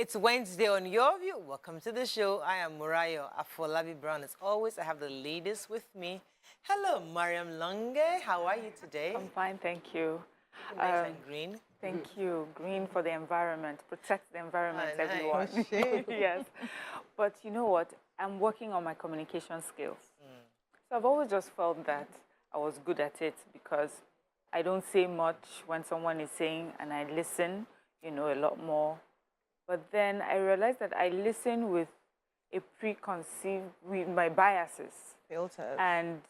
It's Wednesday on Your View. Welcome to the show. I am Murayo Afolabi Brown. As always, I have the ladies with me. Hello, Mariam Longe. How are you today? I'm fine, thank you. Nice and green. Thank you. Green for the environment. Protect the environment, nice. everyone. Yes. But you know what? I'm working on my communication skills. So I've always just felt that I was good at it because I don't say much when someone is saying, and I listen, a lot more. But then I realized that I listen with a preconceived, with my biases. Filters. And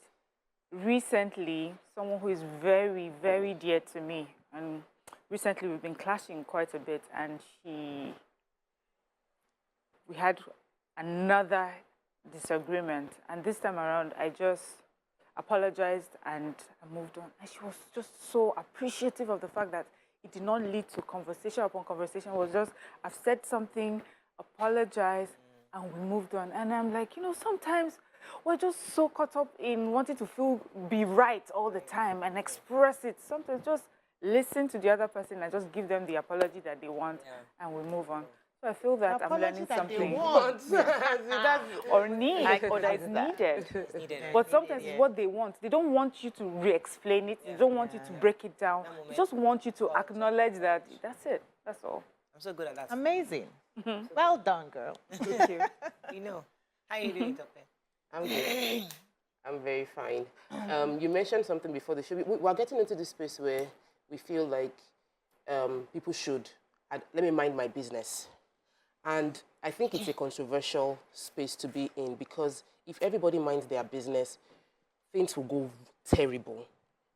recently, someone who is very, very dear to me, and recently we've been clashing quite a bit, and we had another disagreement. And this time around, I just apologized and I moved on. And she was just so appreciative of the fact that it did not lead to conversation upon conversation. It was just, I've said something, apologized, and we moved on. And I'm like, sometimes we're just so caught up in wanting to be right all the time and express it. Sometimes just listen to the other person and just give them the apology that they want, and we move on. So I feel that I'm learning something. Or need, or that is needed. But sometimes it's what they want. They don't want you to re-explain it. They don't want you to break it down. They just want you to acknowledge that that's it. That's all. I'm so good at that. Amazing. Well done, girl. Thank you. How are you doing, Tope? I'm good. I'm very fine. You mentioned something before the show. We're getting into this space where we feel like people should, let me mind my business. And I think it's a controversial space to be in because if everybody minds their business, things will go terrible.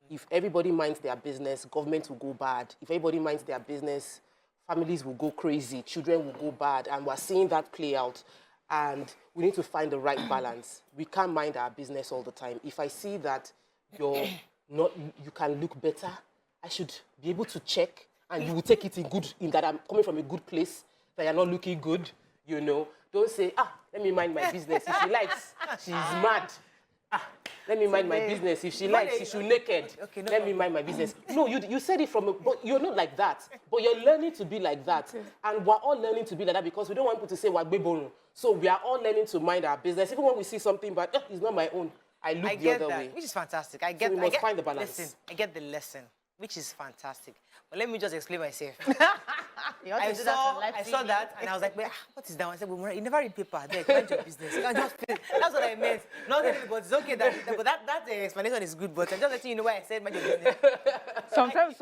If everybody minds their business, government will go bad. If everybody minds their business, families will go crazy, children will go bad, and we're seeing that play out. And we need to find the right balance. We can't mind our business all the time. If I see that you can look better, I should be able to check, and you will take it in that I'm coming from a good place, that you're not looking good, Don't say, let me mind my business. If she likes, she's mad. Let me mind my business. If she likes, she's naked. Okay, let me mind my business. No, you said it but you're not like that. But you're learning to be like that. And we're all learning to be like that because we don't want people to say, we're so we are all learning to mind our business. Even when we see something, but it's not my own. I look the other way. Which is fantastic. So we must find the balance. Listen, I get the lesson, which is fantastic. But let me just explain myself. I saw that and I was like, what is that? I said, well, you never read paper. There, mind your business. You can't just that's what I meant. Not really, but it's okay. But that explanation is good. But I'm just letting you know why I said mind your business. Sometimes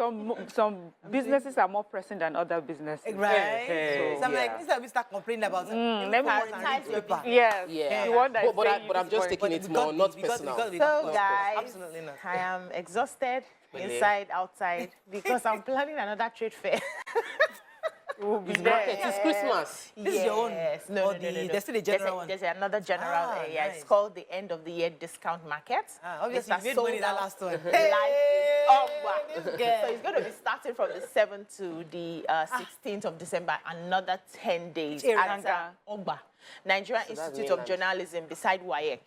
some businesses are more pressing than other businesses. Right. So I'm like, instead of start complaining about let me prioritize paper. Yes. Yeah. The one that but I'm just taking it more, not personal. So guys, absolutely not. I am exhausted, inside, outside, because I'm planning another trade fair. We'll be It's there. market. It's Christmas. This is your own? No. There's still a general one. There's another general. Nice. It's called the end of the year discount market. Obviously, you made money that last one. So it's going to be starting from the 7th to the 16th of December, another 10 days. At Ogba, Nigerian Institute of Journalism, beside WAEC.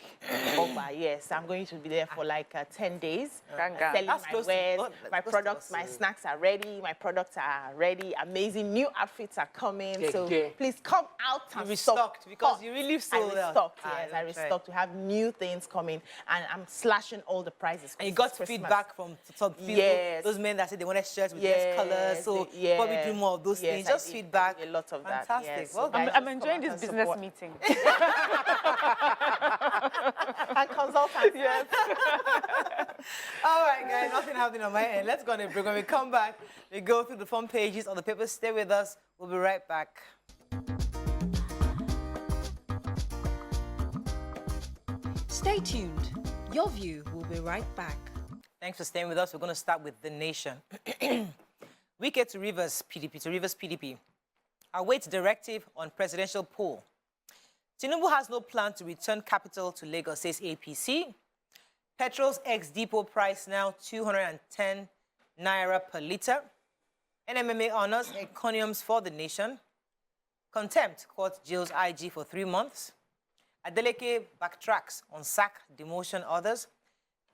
Ogba, yes. I'm going to be there for like 10 days. Selling my wares, my products, my snacks are ready, my products are ready. Amazing new outfits are coming. So please come out and restocked because you really sold out. I restocked, yes. I restocked. We have new things coming, and I'm slashing all the prices. And you got feedback from some people, those men that said they wanted shirts with less colors, so probably do more of those things. Just feedback. A lot of that. Fantastic. Well, I'm enjoying this business meeting. And consultants. Yes. All right, guys, nothing happening on my end. Let's go on a break. When we come back, we go through the front pages of the papers. Stay with us. We'll be right back. Stay tuned. Your View will be right back. Thanks for staying with us. We're going to start with The Nation. Wike to Rivers PDP. Awaits directive on presidential poll. Tinubu has no plan to return capital to Lagos, says APC. Petrol's ex-depot price now 210 naira per litre. NMMA honors encomiums for The Nation. Contempt court jails IG for 3 months. Adeleke backtracks on sack, demotion others.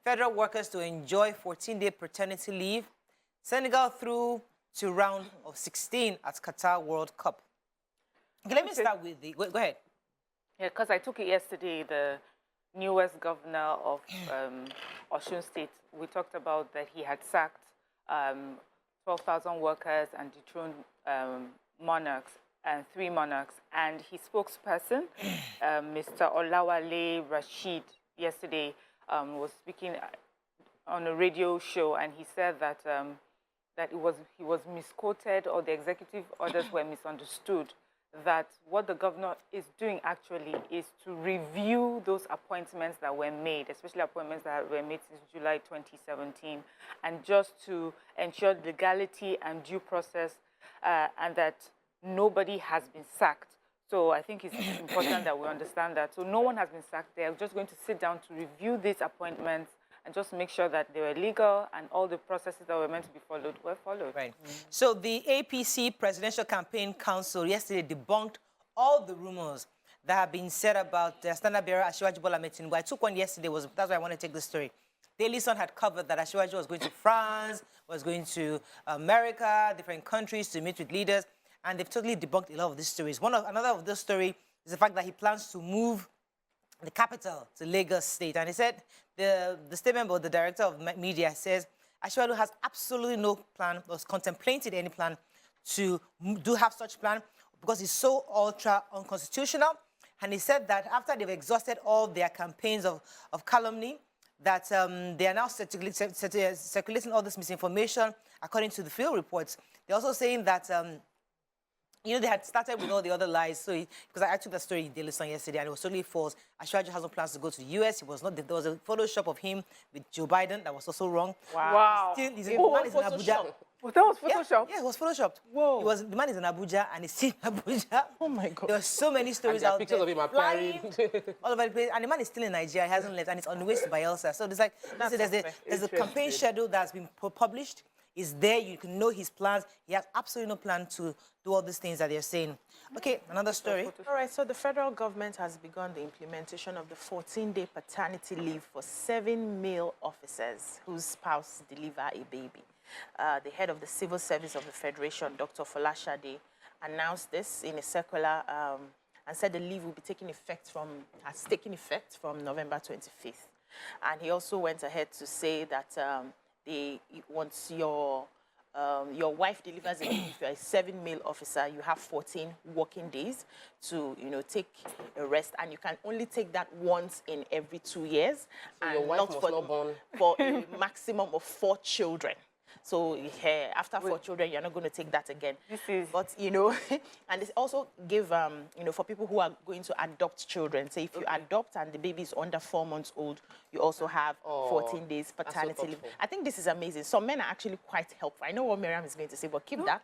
Federal workers to enjoy 14-day paternity leave. Senegal through to round of 16 at Qatar World Cup. Okay, let me start with the... Go ahead. Yeah, because I took it yesterday, the newest governor of Osun State, we talked about that he had sacked 12,000 workers and dethroned monarchs, and 3 monarchs. And his spokesperson, Mr. Olawale Rashid, yesterday was speaking on a radio show, and he said that that he was misquoted, or the executive orders were misunderstood, that what the governor is doing actually is to review those appointments that were made, especially appointments that were made since July 2017, and just to ensure legality and due process, and that nobody has been sacked. So I think it's important that we understand that. So no one has been sacked. They're just going to sit down to review these appointments and just make sure that they were legal and all the processes that were meant to be followed were followed. Right. So the APC Presidential Campaign Council yesterday debunked all the rumors that have been said about standard bearer Asiwaju Bola Ahmed Tinubu. I took one yesterday, that's why I want to take the story. Daily Sun had covered that Asiwaju was going to France, was going to America, different countries to meet with leaders, and they've totally debunked a lot of these stories. Another of this story is the fact that he plans to move the capital to Lagos State. And he said, the statement by the director of media says, Asiwaju has absolutely no plan, was contemplated any plan to have such plan, because it's so ultra unconstitutional. And he said that after they've exhausted all their campaigns of calumny, that they are now circulating all this misinformation according to the field reports. They're also saying that you know, they had started with all the other lies. So, because I took that story in Daily Sun yesterday, and it was totally false. Asiwaju has no plans to go to the US. He was not. There was a Photoshop of him with Joe Biden that was also wrong. Wow. The man is in Abuja. Well, that was Photoshop? Yeah, it was Photoshopped. Whoa. The man is in Abuja, and he's still in Abuja. Oh, my God. There were so many stories And there are out pictures there. of him flying appearing. all over the place. And the man is still in Nigeria. He hasn't left, and it's on the way to Bayelsa. So there's like, there's a campaign schedule that's been published. It's there. You can know his plans. He has absolutely no plan to do all these things that they're saying. Okay, another story. All right, so the federal government has begun the implementation of the 14-day paternity leave for 7 male officers whose spouse deliver a baby. The head of the Civil Service of the Federation, Dr. Folashade, announced this in a circular and said the leave will be has taken effect from November 25th. And he also went ahead to say that once your wife delivers a baby, if you're a 7 male officer, you have 14 working days to, take a rest, and you can only take that once in every 2 years. So and your wife must not born for a maximum of 4 children. So after 4 children, you're not going to take that again. But, and it also give, for people who are going to adopt children, say if you adopt and the baby is under 4 months old, you also have 14 days paternity leave. I think this is amazing. Some men are actually quite helpful. I know what Miriam is going to say, but keep that.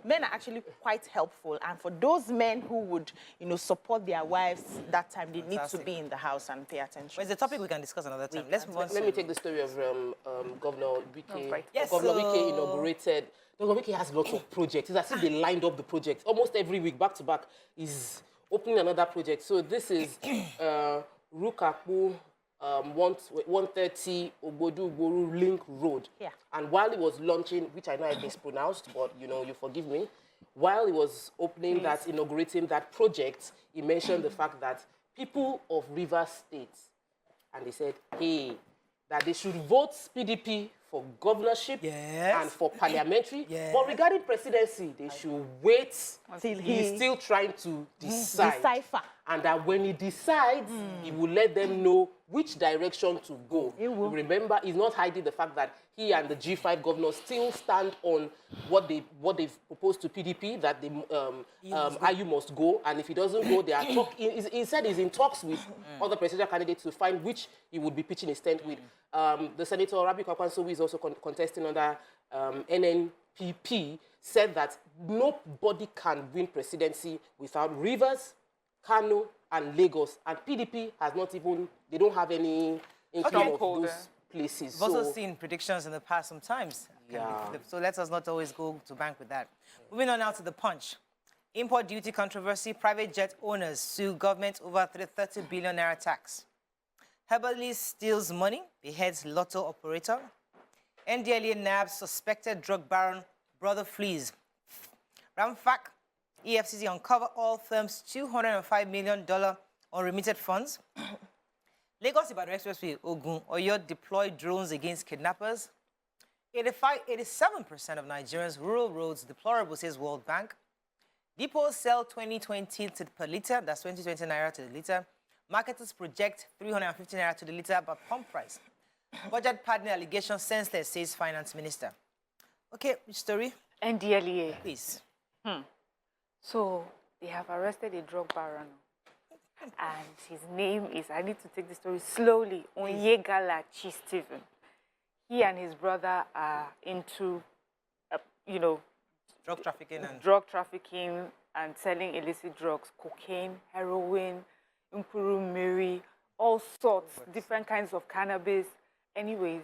Men are actually quite helpful. And for those men who would, support their wives that time, they need to be in the house and pay attention. Well, it's a topic we can discuss another time. Let's move on. Let me take the story of Governor Wike. Right. Yes, Governor Wike inaugurated. Governor Wike has lots of projects. It's as if they lined up the projects. Almost every week, back to back, is opening another project. So this is Rukaku 130 Obodu Gboru Link Road. Yeah. And while he was launching, which I know I mispronounced, but you forgive me, while he was opening that, inaugurating that project, he mentioned the fact that people of Rivers State, and they said, hey, that they should vote PDP for governorship and for parliamentary. But regarding presidency, they should wait until he's still trying to decipher. And that when he decides, he will let them know which direction to go. Remember, he's not hiding the fact that he and the G5 governors still stand on what they've proposed to PDP, that IU must go. And if he doesn't go, they are talking. He said he's in talks with other presidential candidates to find which he would be pitching his tent with. The Senator Rabi Kwakwanso is also contesting under NNPP, said that nobody can win presidency without Rivers, Kano, and Lagos. And PDP has not even, they don't have any income of those places. We've also seen predictions in the past sometimes. So let us not always go to bank with that. Moving on now to the Punch. Import duty controversy, private jet owners sue government over 30 billion naira tax. Herbalist steals money, beheads lotto operator. NDLEA nabs suspected drug baron, brother flees. Ramfak EFCC uncover all firms $205 million unremitted funds. Lagos Ibadan Expressway, Ogun, Oyo deploy drones against kidnappers. 87% of Nigerians' rural roads deplorable, says World Bank. Depots sell 2020 per litre, that's 2020 naira to the litre. Marketers project 350 naira to the litre by pump price. Budget pardoning allegation senseless, says Finance Minister. Okay, which story? NDLEA. Please. So they have arrested a drug baron. And his name is, I need to take the story slowly, Onyegala Chi Stephen. He and his brother are into, drug trafficking and selling illicit drugs, cocaine, heroin, Nkuru Miri, all sorts, different kinds of cannabis. Anyways,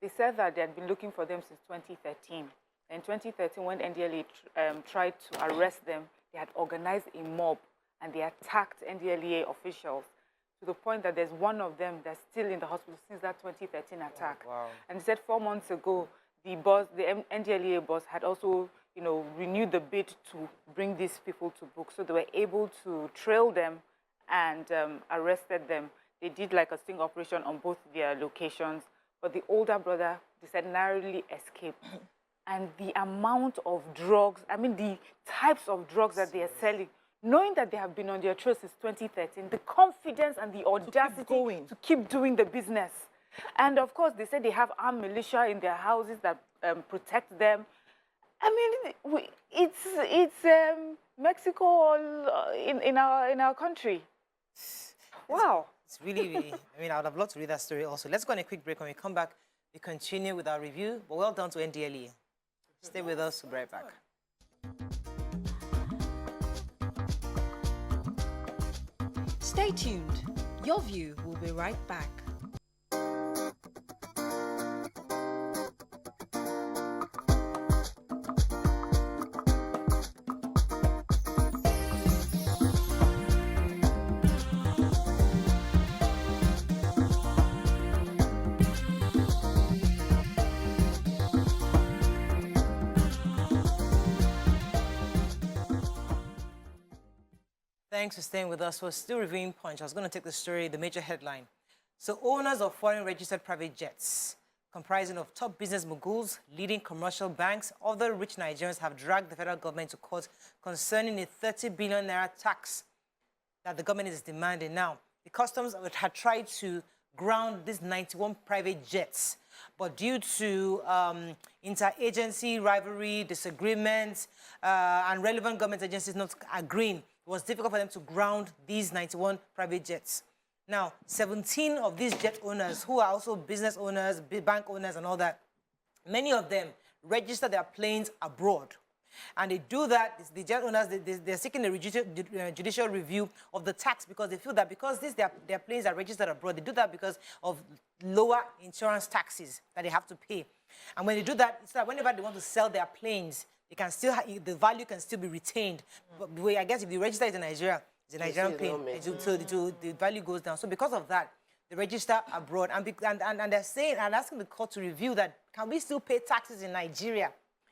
they said that they had been looking for them since 2013. In 2013, when NDLEA tried to arrest them, they had organized a mob and they attacked NDLEA officials to the point that there's one of them that's still in the hospital since that 2013 attack. Wow. And they said 4 months ago, the NDLEA boss had also, renewed the bid to bring these people to book. So they were able to trail them and arrested them. They did like a sting operation on both their locations, but the older brother, they said, narrowly escaped. And the amount of drugs, the types of drugs that they are selling, knowing that they have been on their trail since 2013, the confidence and the audacity to keep doing the business. And of course, they said they have armed militia in their houses that protect them. It's Mexico in our country. Wow. It's really, I would have loved to read that story also. Let's go on a quick break. When we come back, we continue with our review. But well done to NDLEA. Stay with us. We'll be right back. Stay tuned. Your View will be right back. Thanks for staying with us. We're still reviewing Punch. I was going to take the story, the major headline. So owners of foreign registered private jets, comprising of top business moguls, leading commercial banks, other rich Nigerians have dragged the federal government to court concerning a 30 billion naira tax that the government is demanding. Now, the customs had tried to ground these 91 private jets, but due to interagency rivalry, disagreements, and relevant government agencies not agreeing, it was difficult for them to ground these 91 private jets. Now, 17 of these jet owners, who are also business owners, bank owners and all that, many of them register their planes abroad. And they do that, the jet owners, they're seeking a judicial review of the tax because they feel that because their planes are registered abroad, they do that because of lower insurance taxes that they have to pay. And when they do that, it's like whenever they want to sell their planes, they can still the value can still be retained. But I guess if you register it in Nigeria, it's a Nigerian plane, so the value goes down. So because of that, they register abroad, and they're saying and asking the court to review that. Can we still pay taxes in Nigeria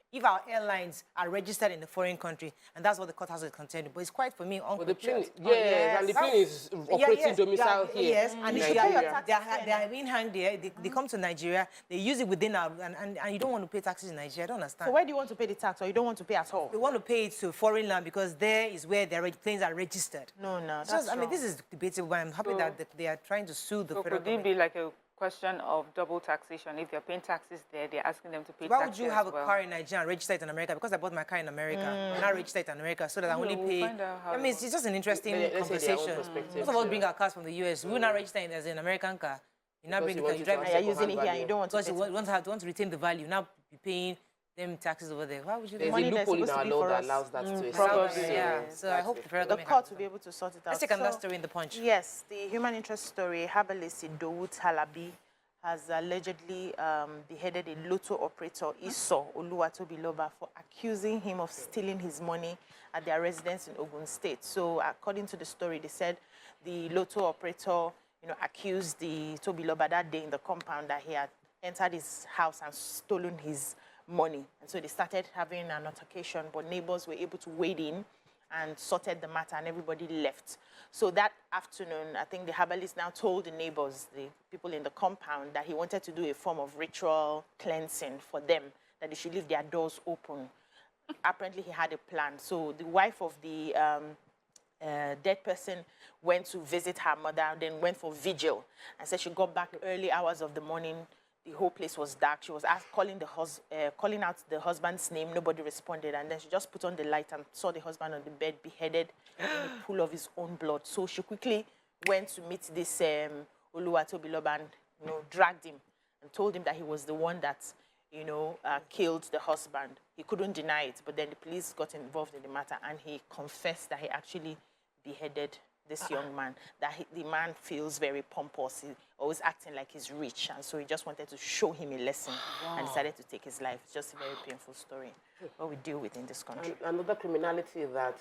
if our airlines are registered in a foreign country? And that's what the court has to contend with. But it's quite, for me, and the plane is operating domicile here. Yes, and they are in hand there. They come to Nigeria, they use it within our, and you don't want to pay taxes in Nigeria. I don't understand. So where do you want to pay the tax, or you don't want to pay at all? They want to pay it to foreign land because there is where their planes are registered. No, that's wrong. This is debatable, but I'm happy that they are trying to sue the federal government. Could it be like a question of double taxation? If they're paying taxes there, they're asking them to pay taxes. Why would you have a car in Nigeria and register it in America? Because I bought my car in America. I'm not registered in America, so that I only pay. It's just an interesting conversation. Most of us bring our cars from the US. We will not register it as an American car. You now bring the car, you drive it. You're using it here and you don't want to. Because you want to retain the value. Now be paying them taxes over there. Why would you do that? There's a loophole in our law that allows that to probably, yeah. So I hope the court will be able to sort it out. Let's take another story in the Punch. Yes, the human interest story. Herbalist Idowu Talabi has allegedly beheaded a lotto operator, Iso Oluwatobiloba, for accusing him of stealing his money at their residence in Ogun State. So according to the story, they said the lotto operator, accused the Tobiloba that day in the compound that he had entered his house and stolen his money. And so they started having an altercation, but neighbors were able to wade in and sorted the matter, and everybody left. So that afternoon, I think the herbalist now told the neighbors, the people in the compound, that he wanted to do a form of ritual cleansing for them, that they should leave their doors open. Apparently, he had a plan. So the wife of the dead person went to visit her mother, then went for vigil, and said she got back early hours of the morning. The whole place was dark. She was calling out the husband's name. Nobody responded. And then she just put on the light and saw the husband on the bed, beheaded in a pool of his own blood. So she quickly went to meet this Oluwatobiloba and, dragged him and told him that he was the one that, killed the husband. He couldn't deny it, but then the police got involved in the matter, and he confessed that he actually beheaded this young man, that the man feels very pompous, he's always acting like he's rich, and so he just wanted to show him a lesson and decided to take his life. It's just a very painful story, what we deal with in this country. And another criminality that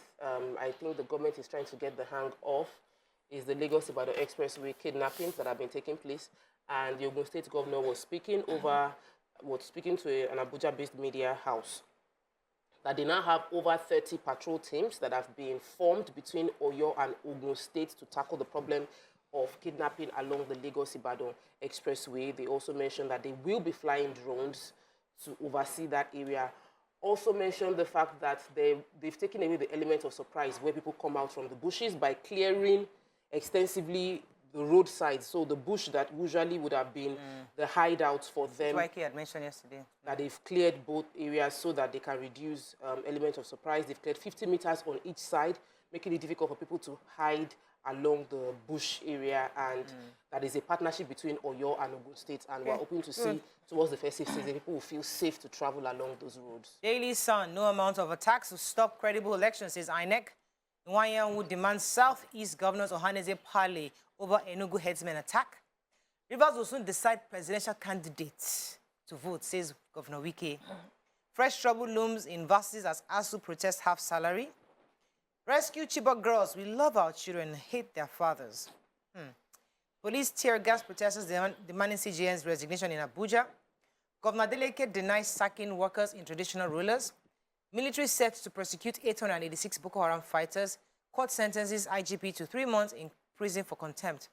I think the government is trying to get the hang of is the Lagos-Ibadan Expressway kidnappings that have been taking place. And the Ogun State governor was speaking to an Abuja-based media house, that they now have over 30 patrol teams that have been formed between Oyo and Ogun State to tackle the problem of kidnapping along the Lagos-Ibadan Expressway. They also mentioned that they will be flying drones to oversee that area. Also mentioned the fact that they've taken away the element of surprise where people come out from the bushes by clearing extensively the roadside. So the bush that usually would have been the hideouts for them. Like had mentioned yesterday. That they've cleared both areas so that they can reduce element of surprise. They've cleared 50 meters on each side, making it difficult for people to hide along the bush area. And that is a partnership between Oyo and Ogun State. And we're hoping to see towards the festive season, people will feel safe to travel along those roads. Daily Sun, no amount of attacks will stop credible elections, says INEC. Nwanyanwu demands Southeast Governors Ohaneze Pale over Enugu headsman attack. Rivers will soon decide presidential candidates to vote, says Governor Wike. Fresh trouble looms in verses as ASU protests half salary. Rescue Chibok girls. We love our children and hate their fathers. Police tear gas protesters demanding CGN's resignation in Abuja. Governor Deleke denies sacking workers in traditional rulers. Military set to prosecute 886 Boko Haram fighters. Court sentences IGP to 3 months in prison for contempt.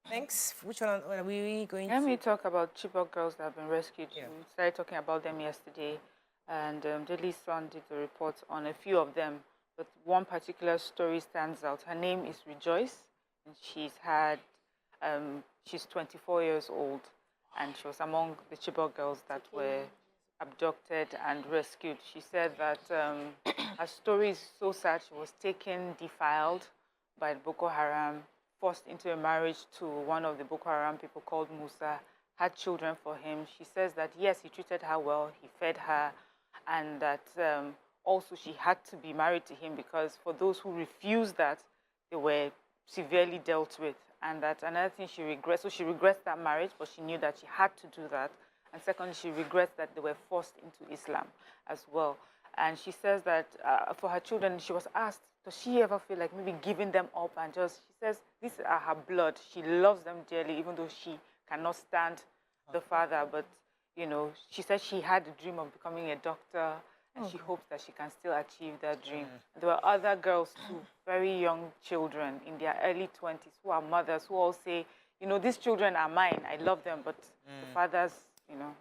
Thanks. Which one are we going to? Let me talk about Chibok girls that have been rescued. We started talking about them yesterday, and Daily Sun did a report on a few of them. But one particular story stands out. Her name is Rejoice, and she's 24 years old, and she was among the Chibok girls that were abducted and rescued. She said that her story is so sad. She was taken, defiled by Boko Haram, forced into a marriage to one of the Boko Haram people called Musa, had children for him. She says that, yes, he treated her well, he fed her, and that also she had to be married to him because for those who refused that, they were severely dealt with. And that another thing she regrets, so she regrets that marriage, but she knew that she had to do that. And secondly, she regrets that they were forced into Islam as well. And she says that for her children, she was asked, does she ever feel like maybe giving them up and just, she says, these are her blood. She loves them dearly, even though she cannot stand the father. But, she said she had a dream of becoming a doctor, and she hopes that she can still achieve that dream. There were other girls too, very young children in their early 20s who are mothers who all say, these children are mine. I love them, but the fathers,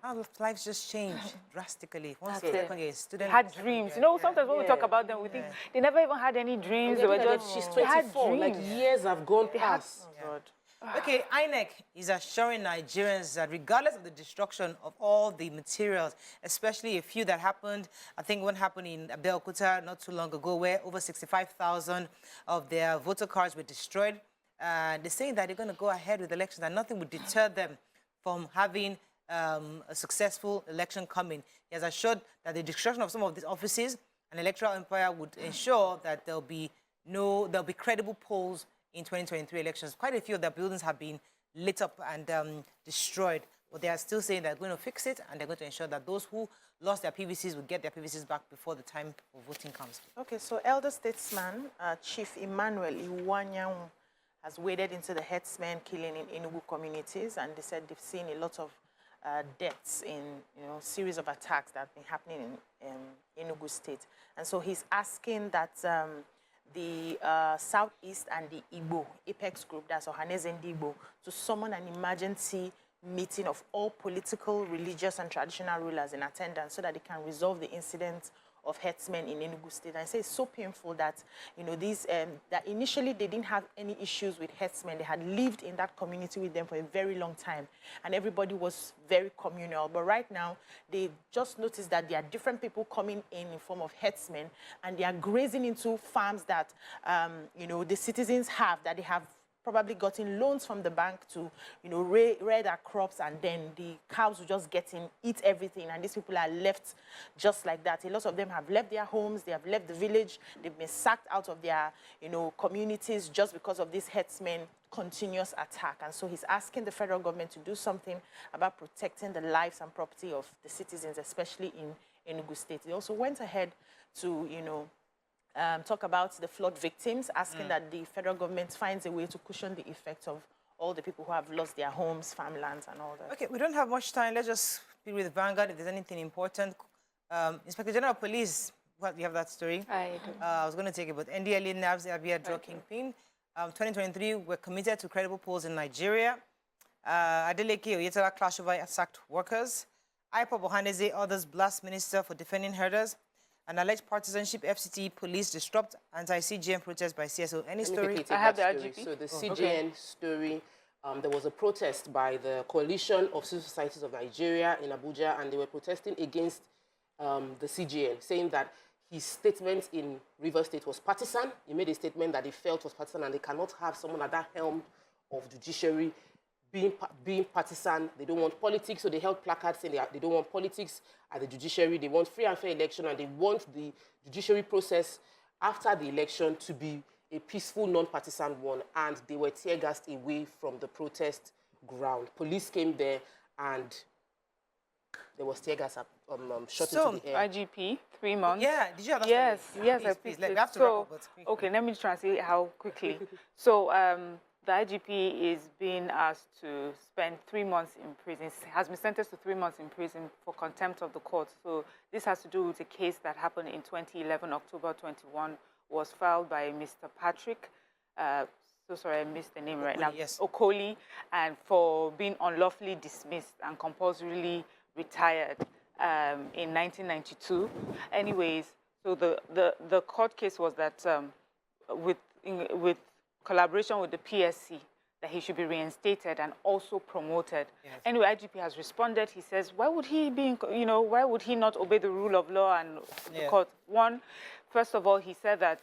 How lives just changed drastically. Once the second year student had dreams. Sometimes when we talk about them, we think they never even had any dreams. They were just, she's they had 24, dreams. like years have gone past. Okay, INEC is assuring Nigerians that regardless of the destruction of all the materials, especially a few that happened, I think one happened in Abeokuta not too long ago, where over 65,000 of their voter cards were destroyed. They're saying that they're going to go ahead with elections and nothing would deter them from having a successful election coming. He has assured that the destruction of some of these offices and electoral empire would ensure that there'll be credible polls in 2023 elections. Quite a few of their buildings have been lit up and destroyed, but they are still saying they're going to fix it and they're going to ensure that those who lost their PVCs will get their PVCs back before the time of voting comes. Okay, so elder statesman Chief Emmanuel Iwanyanwu has waded into the herdsmen killing in Enugu communities, and they said they've seen a lot of deaths in series of attacks that have been happening in Enugu State. And so he's asking that the Southeast and the Igbo Apex group, that's Ohaneze and Igbo, to summon an emergency meeting of all political, religious, and traditional rulers in attendance so that they can resolve the incident of herdsmen in Enugu State. And I say it's so painful that, you know, these, that initially they didn't have any issues with herdsmen. They had lived in that community with them for a very long time, and everybody was very communal. But right now, they just noticed that there are different people coming in form of herdsmen, and they are grazing into farms that, you know, the citizens have, that they have probably gotten loans from the bank to, you know, rear their crops, and then the cows will just get in, eat everything, and these people are left just like that. A lot of them have left their homes, they have left the village, they've been sacked out of their, you know, communities just because of this herdsmen continuous attack. And so he's asking the federal government to do something about protecting the lives and property of the citizens, especially in Enugu State. He also went ahead to, you know, talk about the flood victims, asking that the federal government finds a way to cushion the effects of all the people who have lost their homes, farmlands, and all that. Okay, we don't have much time. Let's just be with Vanguard if there's anything important. Inspector General of Police, what, you have that story? I do. I was going to take it, but NDLA nabs the Abia drug kingpin. 2023, we're committed to credible polls in Nigeria. Adeleke Oyetola clash over sacked workers. IPOB Ohaneze, others blast minister for defending herders. An alleged partisanship, FCT police disrupt anti-CGN protest by CSO. Any story? I have the RGP. So the CGN story, there was a protest by the Coalition of Civil Societies of Nigeria in Abuja, and they were protesting against the CGN, saying that his statement in Rivers State was partisan. He made a statement that he felt was partisan, and they cannot have someone at that helm of the judiciary being partisan. They don't want politics, so they held placards saying they don't want politics at the judiciary. They want free and fair election, and they want the judiciary process after the election to be a peaceful, non-partisan one. And they were tear-gassed away from the protest ground. Police came there, and there was tear gas shot into the air. IGP, 3 months. Yeah, did you have that Yes, story? yes, Please, I please. picked Like, it. we have to wrap up, but quickly. Okay, let me translate how quickly. So the IGP is being asked to spend 3 months in prison, has been sentenced to 3 months in prison for contempt of the court. So this has to do with a case that happened in 2011, October 21, was filed by Mr. Patrick. So sorry, I missed the name right now. Yes. Okoli, and for being unlawfully dismissed and compulsorily retired in 1992. Anyways, so the court case was that with collaboration with the PSC, that he should be reinstated and also promoted. Yes. Anyway, IGP has responded. He says, why would he be, why would he not obey the rule of law and the court? First of all, he said that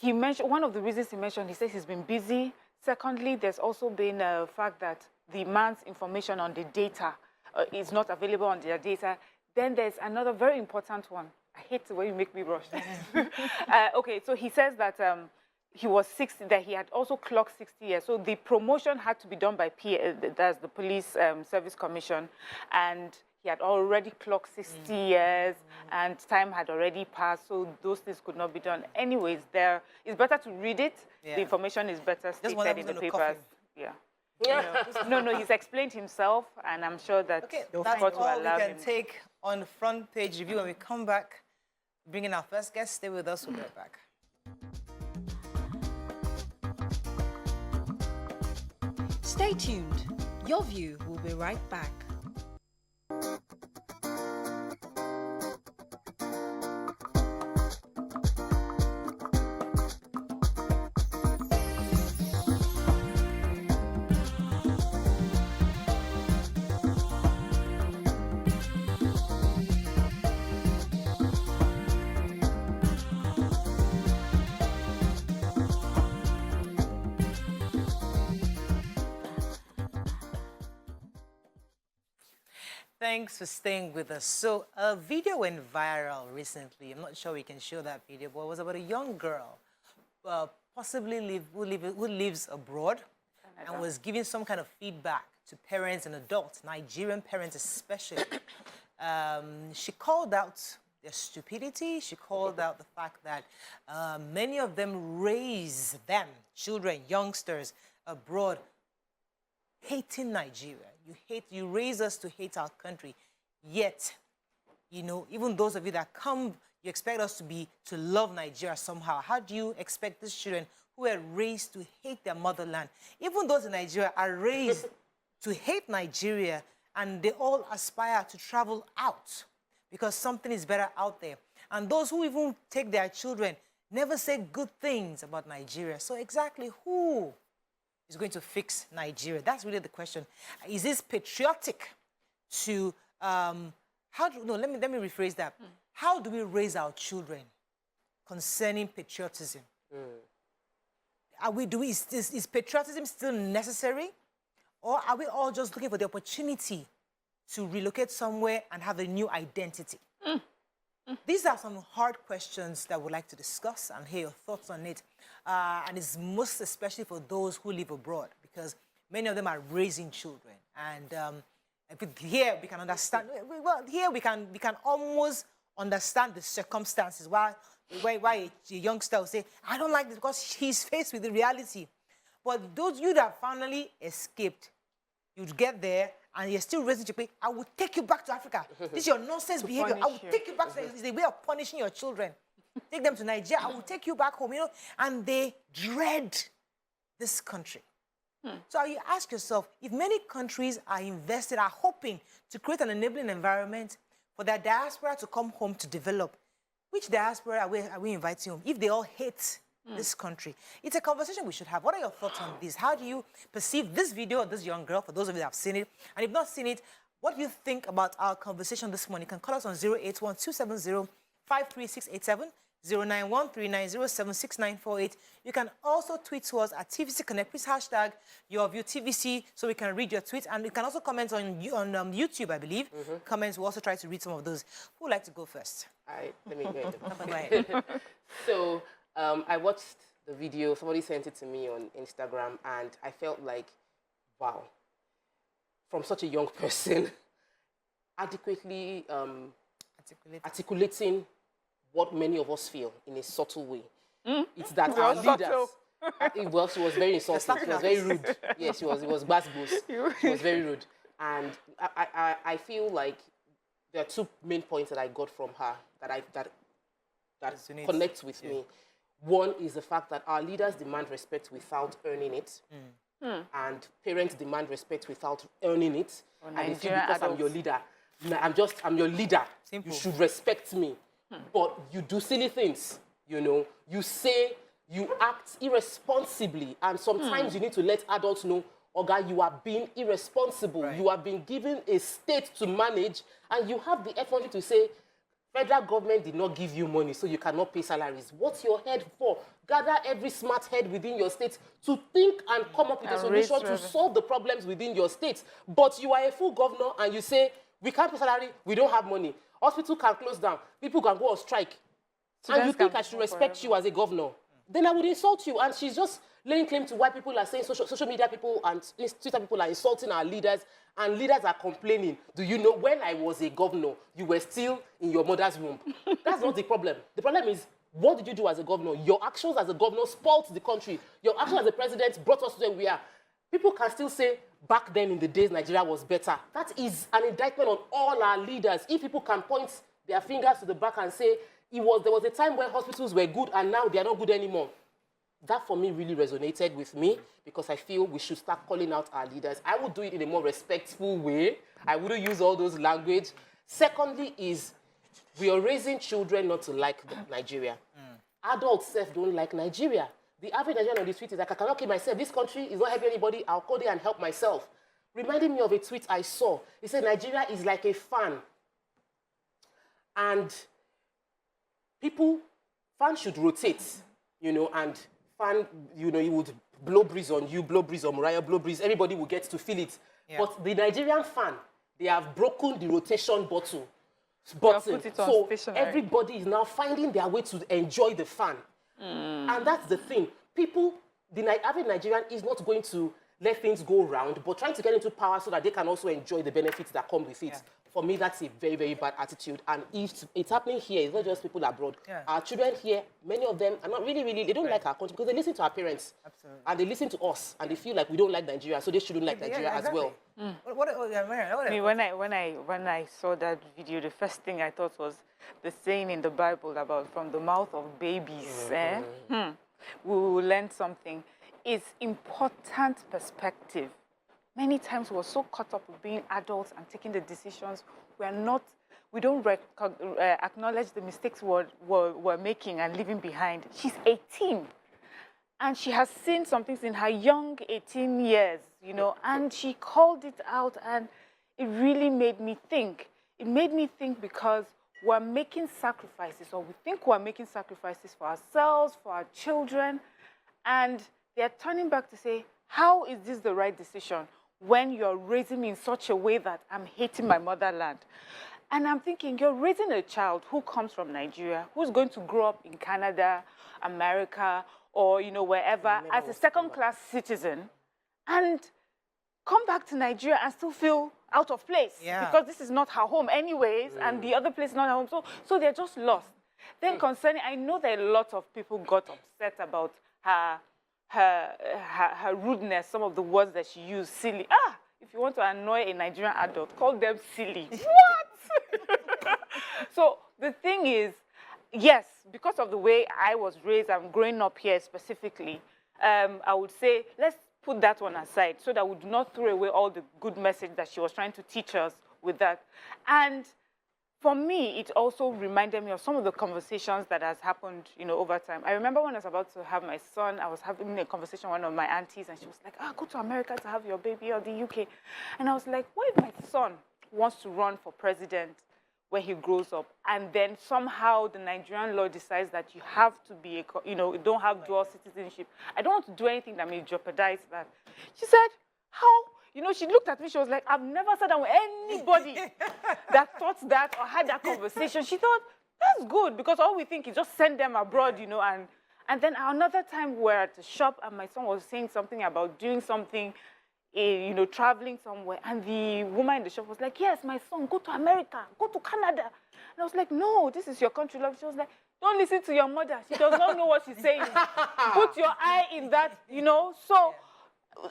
he mentioned, one of the reasons he mentioned, he says he's been busy. Secondly, there's also been a fact that the man's information on the data is not available on their data. Then there's another very important one. I hate the way you make me rush. Okay, so he says that he was 60, that he had also clocked 60 years. So the promotion had to be done by that's the Police Service Commission, and he had already clocked 60 years, and time had already passed, so those things could not be done. Anyways, it's better to read it. Yeah. The information is better stated in the papers. Yeah. No, he's explained himself, and I'm sure that the that's court will all we allow can him. take on front page review. When we come back, bringing our first guest, stay with us. We'll be right back. Stay tuned. Your View will be right back. Thanks for staying with us. So a video went viral recently. I'm not sure we can show that video, but it was about a young girl, possibly who lives abroad, and was giving some kind of feedback to parents and adults, Nigerian parents especially. She called out their stupidity. She called out the fact that many of them raise them, children, youngsters, abroad, hating Nigeria. You raise us to hate our country. Yet, even those of you that come, you expect us to love Nigeria somehow. How do you expect these children who were raised to hate their motherland, even those in Nigeria are raised to hate Nigeria, and they all aspire to travel out because something is better out there. And those who even take their children never say good things about Nigeria. So exactly who is going to fix Nigeria? That's really the question. Is this patriotic to, let me rephrase that. How do we raise our children concerning patriotism? Is patriotism still necessary? Or are we all just looking for the opportunity to relocate somewhere and have a new identity? These are some hard questions that we'd like to discuss and hear your thoughts on it. And it's most especially for those who live abroad, because many of them are raising children. And here we can understand, well, here we can almost understand the circumstances. Why a youngster will say, I don't like this, because he's faced with the reality. But those you that finally escaped, you'd get there and you're still raising children. I will take you back to Africa. This is your nonsense behavior. I will take you back. It's a way of punishing your children. Take them to Nigeria. I will take you back home. And they dread this country. So you ask yourself, if many countries are invested, are hoping to create an enabling environment for their diaspora to come home to develop, which diaspora are we inviting home? If they all hate this country, it's a conversation we should have. What are your thoughts on this? How do you perceive this video of this young girl, for those of you that have seen it? And if not seen it, what do you think about our conversation this morning? You can call us on 081-270-53687, 091-390-76948. You can also tweet to us at TVC Connect. Please hashtag your view TVC so we can read your tweets. And you can also comment on YouTube, I believe. Comments, we'll also try to read some of those. Who would like to go first? Let me go ahead. Go ahead. So, I watched the video. Somebody sent it to me on Instagram, and I felt like, wow, from such a young person, adequately articulating what many of us feel in a subtle way. It's that our leaders... Well, she was very insulting. She was very rude. Yes, it was bass-boost. She was very rude. And I feel like there are two main points that I got from her that connect with me. One is the fact that our leaders demand respect without earning it. And parents demand respect without earning it. And if you, because I'm your leader, I'm your leader. Simple. You should respect me. But you do silly things, you say, you act irresponsibly. And sometimes you need to let adults know, Oga, you are being irresponsible. Right. You have been given a state to manage, and you have the effort to say, federal government did not give you money, so you cannot pay salaries. What's your head for? Gather every smart head within your state to think and come up with a solution to solve the problems within your state. But you are a full governor and you say, we can't pay salary, we don't have money. Hospital can close down, people can go on strike. And you think I should respect you as a governor? Then I would insult you. And she's just laying claim to why people are saying social media people and Twitter people are insulting our leaders, and leaders are complaining. Do you know, when I was a governor, you were still in your mother's womb? That's not the problem. The problem is, what did you do as a governor? Your actions as a governor spoiled the country. Your actions as a president brought us to where we are. People can still say, back then in the days, Nigeria was better. That is an indictment on all our leaders. If people can point their fingers to the back and say, there was a time when hospitals were good and now they are not good anymore. That, for me, really resonated with me because I feel we should start calling out our leaders. I would do it in a more respectful way. I wouldn't use all those language. Secondly is, we are raising children not to like Nigeria. Adults don't like Nigeria. The average Nigerian on the street is like, I cannot keep myself. This country is not helping anybody. I'll go there and help myself. Reminding me of a tweet I saw. It said, Nigeria is like a fan. And fans should rotate, and fan, it would blow breeze on you, blow breeze on Mariah, blow breeze. Everybody will get to feel it. Yeah. But the Nigerian fan, they have broken the rotation button. So everybody is now finding their way to enjoy the fan. And that's the thing. The average Nigerian is not going to let things go round, but trying to get into power so that they can also enjoy the benefits that come with it. Yeah. for me, that's a very, very bad attitude. And if it's happening here, it's not just people abroad. Yeah. Our children here, many of them are not really, they don't like our country because they listen to our parents. Absolutely. And they listen to us, and they feel like we don't like Nigeria, so they shouldn't like Nigeria as well. When I saw that video, the first thing I thought was the saying in the Bible about from the mouth of babies. We will learn something. It's important perspective. Many times we're so caught up with being adults and taking the decisions. We don't acknowledge the mistakes we're making and leaving behind. She's 18. And she has seen some things in her young 18 years, you know, and she called it out, and it really made me think. It made me think because we're making sacrifices, or we think we're making sacrifices for ourselves, for our children, and they're turning back to say, how is this the right decision when you're raising me in such a way that I'm hating my motherland? And I'm thinking, you're raising a child who comes from Nigeria, who's going to grow up in Canada, America, or, you know, wherever, as a second-class citizen, and come back to Nigeria and still feel out of place. Yeah. Because this is not her home anyways, and the other place is not her home. So they're just lost. Then concerning, I know that a lot of people got upset about her rudeness, some of the words that she used, silly. If you want to annoy a Nigerian adult, call them silly. What? So the thing is, yes, because of the way I was raised, I'm growing up here specifically, I would say, let's put that one aside so that we do not throw away all the good message that she was trying to teach us with that. And for me, it also reminded me of some of the conversations that has happened, you know, over time. I remember when I was about to have my son, I was having a conversation with one of my aunties, and she was like, go to America to have your baby, or the UK. And I was like, what if my son wants to run for president when he grows up, and then somehow the Nigerian law decides that you have to be, you don't have dual citizenship? I don't want to do anything that may jeopardize that. She said, how? You know, she looked at me, she was like, I've never sat down with anybody that thought that or had that conversation. She thought, that's good, because all we think is just send them abroad, you know. And then another time we're at the shop, and my son was saying something about doing something, you know, traveling somewhere. And the woman in the shop was like, yes, my son, go to America, go to Canada. And I was like, no, this is your country, love. She was like, don't listen to your mother. She does not know what she's saying. Put your eye in that, you know. So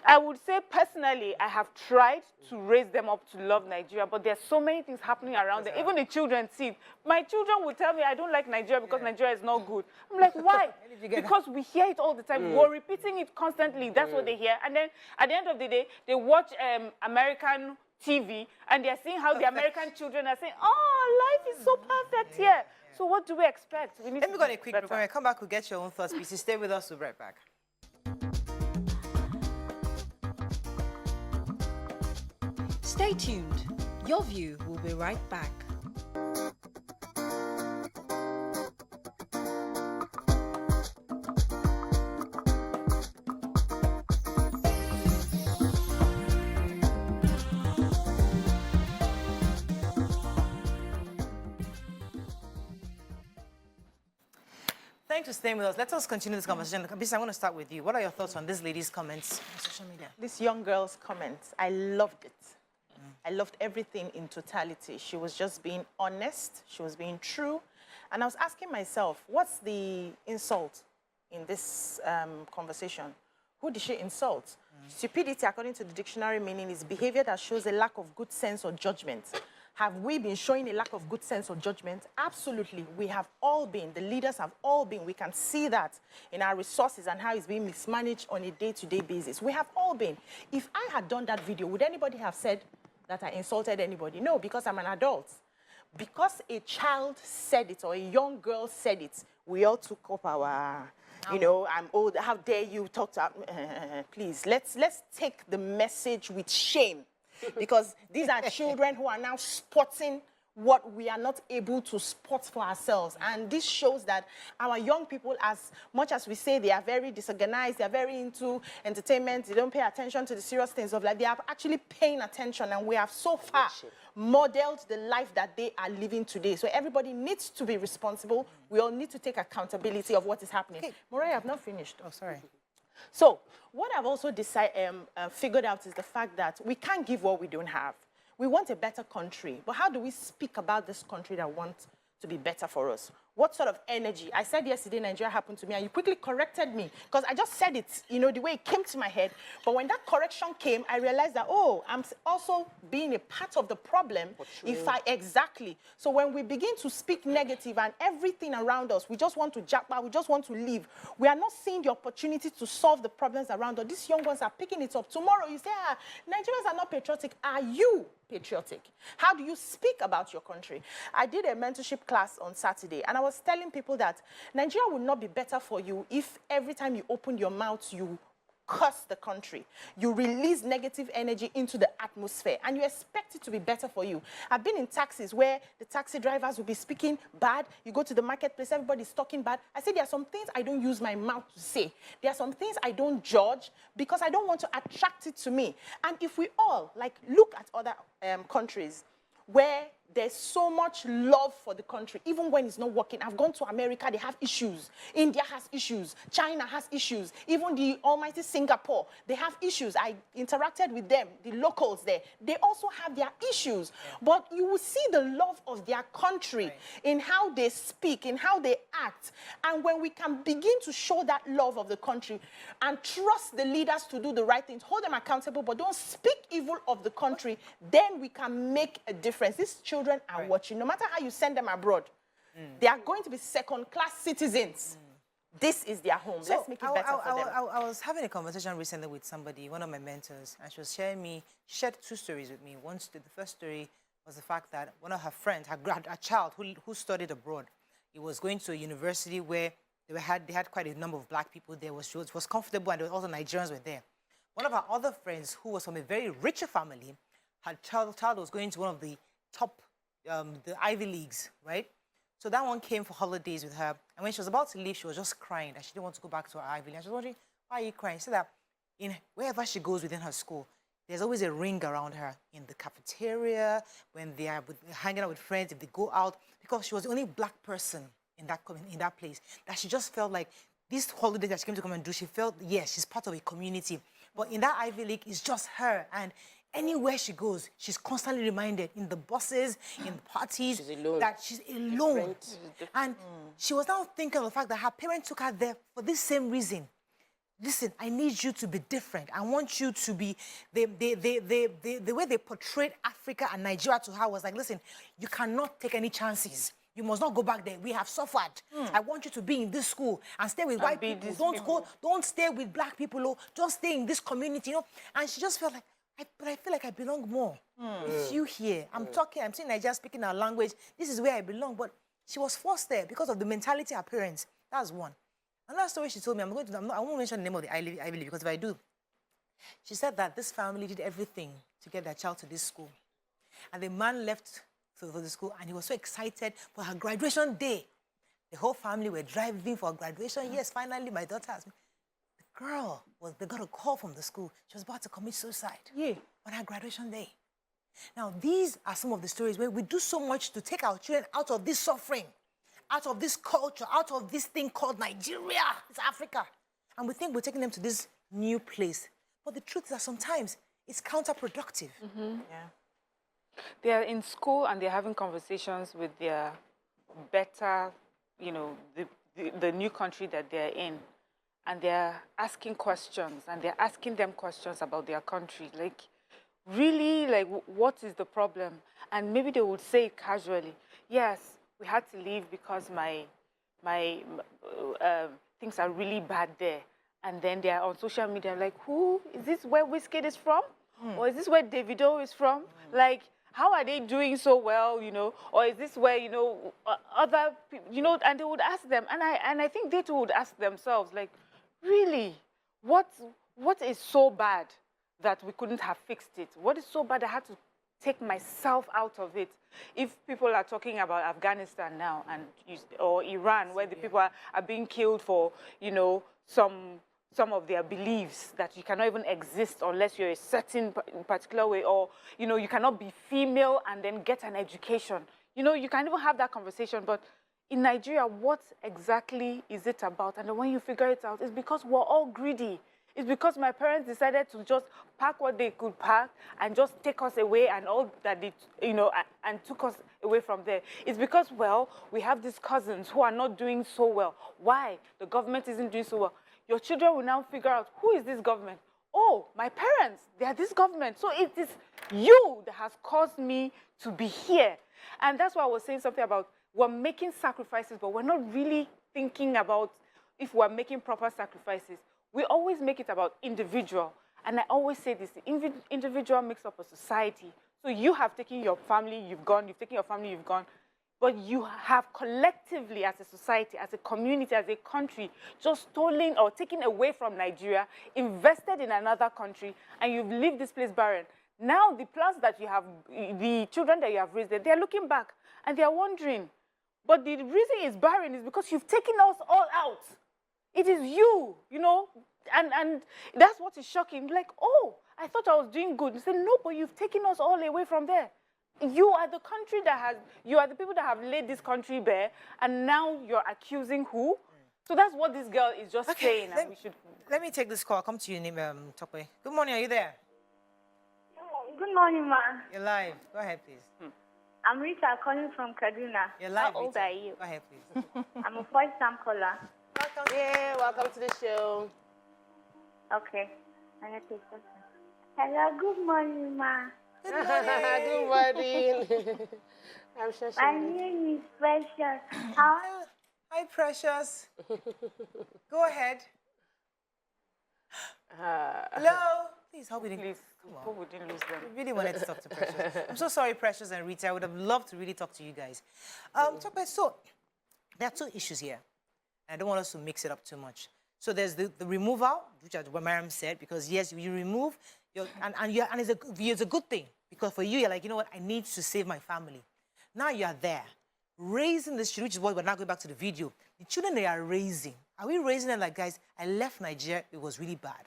I would say personally, I have tried to raise them up to love Nigeria, but there's so many things happening around them. Even the children see it. My children will tell me I don't like Nigeria because Nigeria is not good. I'm like, why? Because we hear it all the time. We're repeating it constantly. That's what they hear. And then at the end of the day, they watch American TV, and they're seeing how the American children are saying, oh, life is so perfect here. So what do we expect? We need Let me to go on do a quick better. break. When I come back, we'll get your own thoughts. Please stay with us. We'll be right back. Stay tuned. Your View will be right back. Thanks for staying with us. Let us continue this conversation. Kabisa, I'm going to start with you. What are your thoughts on this lady's comments on social media? This young girl's comments, I loved it. I loved everything in totality. She was just being honest. She was being true. And I was asking myself, what's the insult in this conversation? Who did she insult? Stupidity, according to the dictionary meaning, is behavior that shows a lack of good sense or judgment. Have we been showing a lack of good sense or judgment? Absolutely. We have all been. The leaders have all been. We can see that in our resources and how it's being mismanaged on a day-to-day basis. We have all been. If I had done that video, would anybody have said that I insulted anybody? No, because I'm an adult. Because a child said it or a young girl said it, we all took up our, you know, I'm old. How dare you talk to... please, let's take the message with shame. Because these are children who are now sporting what we are not able to spot for ourselves. And this shows that our young people, as much as we say they are very disorganized, they are very into entertainment, they don't pay attention to the serious things of life, they are actually paying attention, and we have so far modeled the life that they are living today. So everybody needs to be responsible. We all need to take accountability of what is happening. Okay. Moray, I've not finished. Oh, sorry. So what I've also figured out is the fact that we can't give what we don't have. We want a better country. But how do we speak about this country that wants to be better for us? What sort of energy? I said yesterday Nigeria happened to me, and you quickly corrected me because I just said it, you know, the way it came to my head. But when that correction came, I realized that, oh, I'm also being a part of the problem. Exactly. So when we begin to speak negative and everything around us, we just want to japa, we just want to leave. We are not seeing the opportunity to solve the problems around us. These young ones are picking it up. Tomorrow you say, Nigerians are not patriotic. Are you patriotic? How do you speak about your country? I did a mentorship class on Saturday, and I was telling people that Nigeria would not be better for you if every time you open your mouth, you curse the country. You release negative energy into the atmosphere, and you expect it to be better for you. I've been in taxis where the taxi drivers will be speaking bad. You go to the marketplace, everybody's talking bad. I say there are some things I don't use my mouth to say. There are some things I don't judge because I don't want to attract it to me. And if we all, like, look at other countries where there's so much love for the country, even when it's not working. I've gone to America, they have issues. India has issues. China has issues. Even the almighty Singapore, they have issues. I interacted with them, the locals there. They also have their issues. But you will see the love of their country in how they speak, in how they act. And when we can begin to show that love of the country and trust the leaders to do the right things, hold them accountable, but don't speak evil of the country, then we can make a difference. These children are watching. No matter how you send them abroad, they are going to be second-class citizens. This is their home. So let's make it better for them. I was having a conversation recently with somebody, one of my mentors, and she was sharing me, she shared two stories with me. The first story was the fact that one of her friends, a child who studied abroad, he was going to a university where they had quite a number of black people there. She was comfortable, and there was also Nigerians were there. One of her other friends, who was from a very richer family, her child was going to one of the top the Ivy Leagues, right? So that one came for holidays with her. And when she was about to leave, she was just crying that she didn't want to go back to her Ivy League. And she was wondering, why are you crying? She said that wherever she goes within her school, there's always a ring around her in the cafeteria, when they are hanging out with friends, if they go out, because she was the only black person in that place, that she just felt like this holiday that she came to come and do, she felt, yes, she's part of a community. But in that Ivy League, it's just her. And anywhere she goes, she's constantly reminded in the buses, in the parties, that she's alone. And she was now thinking of the fact that her parents took her there for this same reason. Listen, I need you to be different. I want you to be... The way they portrayed Africa and Nigeria to her was like, listen, you cannot take any chances. You must not go back there. We have suffered. I want you to be in this school and stay with white people. Don't stay with black people. Just stay in this community, you know. And she just felt like, but I feel like I belong more. It's you here. I'm seeing Nigeria speaking our language. This is where I belong. But she was forced there because of the mentality of her parents. That's one. Another story she told me, I won't mention the name of the Ivy League because if I do, she said that this family did everything to get their child to this school. And the man left for the school, and he was so excited for her graduation day. The whole family were driving for graduation. Yes, finally, my daughter has been. Girl, they got a call from the school. She was about to commit suicide on her graduation day. Now, these are some of the stories where we do so much to take our children out of this suffering, out of this culture, out of this thing called Nigeria. It's Africa. And we think we're taking them to this new place. But the truth is that sometimes it's counterproductive. They are in school and they're having conversations with their better, you know, the new country that they're in. And they're asking questions, and they're asking them questions about their country. Like, really, like, what is the problem? And maybe they would say casually, yes, we had to leave because my things are really bad there. And then they're on social media like, is this where Wizkid is from? Or is this where Davido is from? Like, how are they doing so well, you know? Or is this where, you know, other people, you know, and they would ask them. And I think they too would ask themselves, like, really, what is so bad that we couldn't have fixed it? What is so bad I had to take myself out of it? If people are talking about Afghanistan now or Iran, where the people are being killed for, you know, some of their beliefs, that you cannot even exist unless you're a certain particular way, or, you know, you cannot be female and then get an education. You know, you can even have that conversation, but in Nigeria, what exactly is it about? And when you figure it out, it's because we're all greedy. It's because my parents decided to just pack what they could pack and just take us away and all that they, you know, and took us away from there. It's because, well, we have these cousins who are not doing so well. Why? The government isn't doing so well. Your children will now figure out, who is this government? Oh, my parents, they are this government. So it is you that has caused me to be here. And that's why I was saying something about we're making sacrifices, but we're not really thinking about if we're making proper sacrifices. We always make it about individual. And I always say this, the individual makes up a society. So you have taken your family, you've gone, you've taken your family, you've gone. But you have collectively as a society, as a community, as a country, just stolen or taken away from Nigeria, invested in another country, and you've left this place barren. Now the plans that you have, the children that you have raised, they're looking back and they're wondering. But the reason it's barren is because you've taken us all out. It is you, you know, and that's what is shocking. Like, oh, I thought I was doing good. You say, no, but you've taken us all away from there. You are the country that has, you are the people that have laid this country bare, and now you're accusing who? So that's what this girl is just saying. And we should... Let me take this call. I'll come to you, Tope. Good morning, are you there? Good morning, ma. You're live. Go ahead, please. I'm Rita calling from Kaduna. You're live, How old Rita. are you? Go ahead, please. I'm a first-time caller. Welcome. Yeah, welcome to the show. Okay. Hello, good morning, ma. Good morning. Good morning. I'm sure My name is Precious. How? Hi, Precious. Go ahead. Hello. Please, hope we didn't. Please, hope we didn't lose them. We really wanted to talk to Precious. I'm so sorry, Precious and Rita. I would have loved to really talk to you guys. So, there are two issues here. I don't want us to mix it up too much. So there's the removal, which is what Mariam said, because yes, you remove, and it's a good thing. Because for you, you're like, you know what, I need to save my family. Now you are there, raising this children, which is what we're now going back to the video. The children they are raising, are we raising them like, guys, I left Nigeria, it was really bad.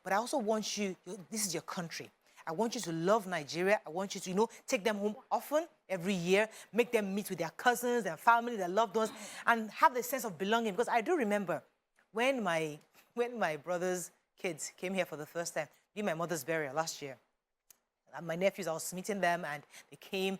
But I also want you, this is your country. I want you to love Nigeria. I want you to, you know, take them home often, every year, make them meet with their cousins, their family, their loved ones, and have the sense of belonging. Because I do remember when my brother's kids came here for the first time, did my mother's burial last year. And my nephews, I was meeting them, and they came,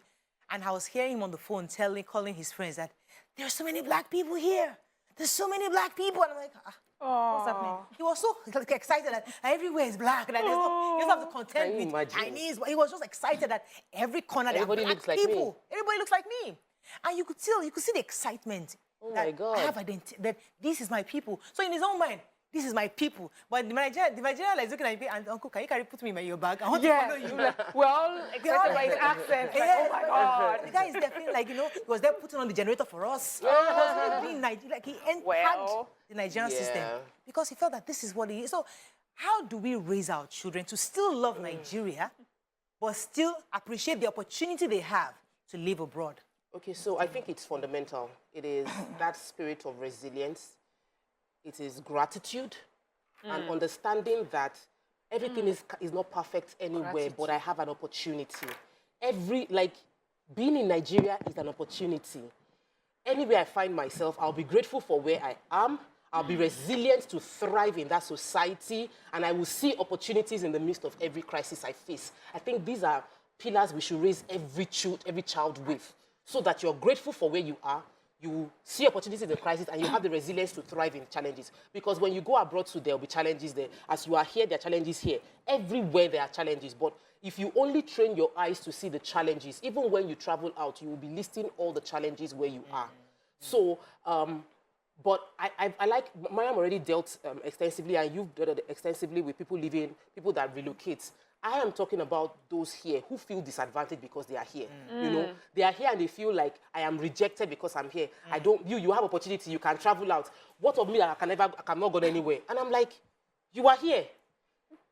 and I was hearing him on the phone calling his friends that there are so many black people here. There's so many black people. And I'm like, what's happening? He was so excited that everywhere is black. That there's no, you don't have to contend with Chinese. He was just excited that every corner there are black looks like people. me. Everybody looks like me. And you could see the excitement. Oh my God. I have identity, that this is my people. So in his own mind, this is my people. But the Nigerian is looking at me and, uncle, can you put me in your bag? I want to follow you. We're all excited by his accent. Like, oh my God. The guy is definitely like, you know, he was there putting on the generator for us. He was really being like he entered the Nigerian system because he felt that this is what he is. So how do we raise our children to still love Nigeria, but still appreciate the opportunity they have to live abroad? Okay, so I think it's fundamental. It is that spirit of resilience. It is gratitude and understanding that everything is not perfect anywhere, but I have an opportunity. Being in Nigeria is an opportunity. Anywhere I find myself, I'll be grateful for where I am. I'll be resilient to thrive in that society, and I will see opportunities in the midst of every crisis I face. I think these are pillars we should raise every child with, so that you're grateful for where you are, you see opportunities in the crisis, and you have the resilience to thrive in challenges. Because when you go abroad too, there will be challenges there. As you are here, there are challenges here. Everywhere there are challenges. But if you only train your eyes to see the challenges, even when you travel out, you will be listing all the challenges where you are. So, but I like, Mariam already dealt extensively, and you've dealt extensively with people that relocate. I am talking about those here who feel disadvantaged because they are here. You know, they are here and they feel like I am rejected because I'm here. You have opportunity, you can travel out. What of me, I cannot go anywhere? And I'm like, you are here.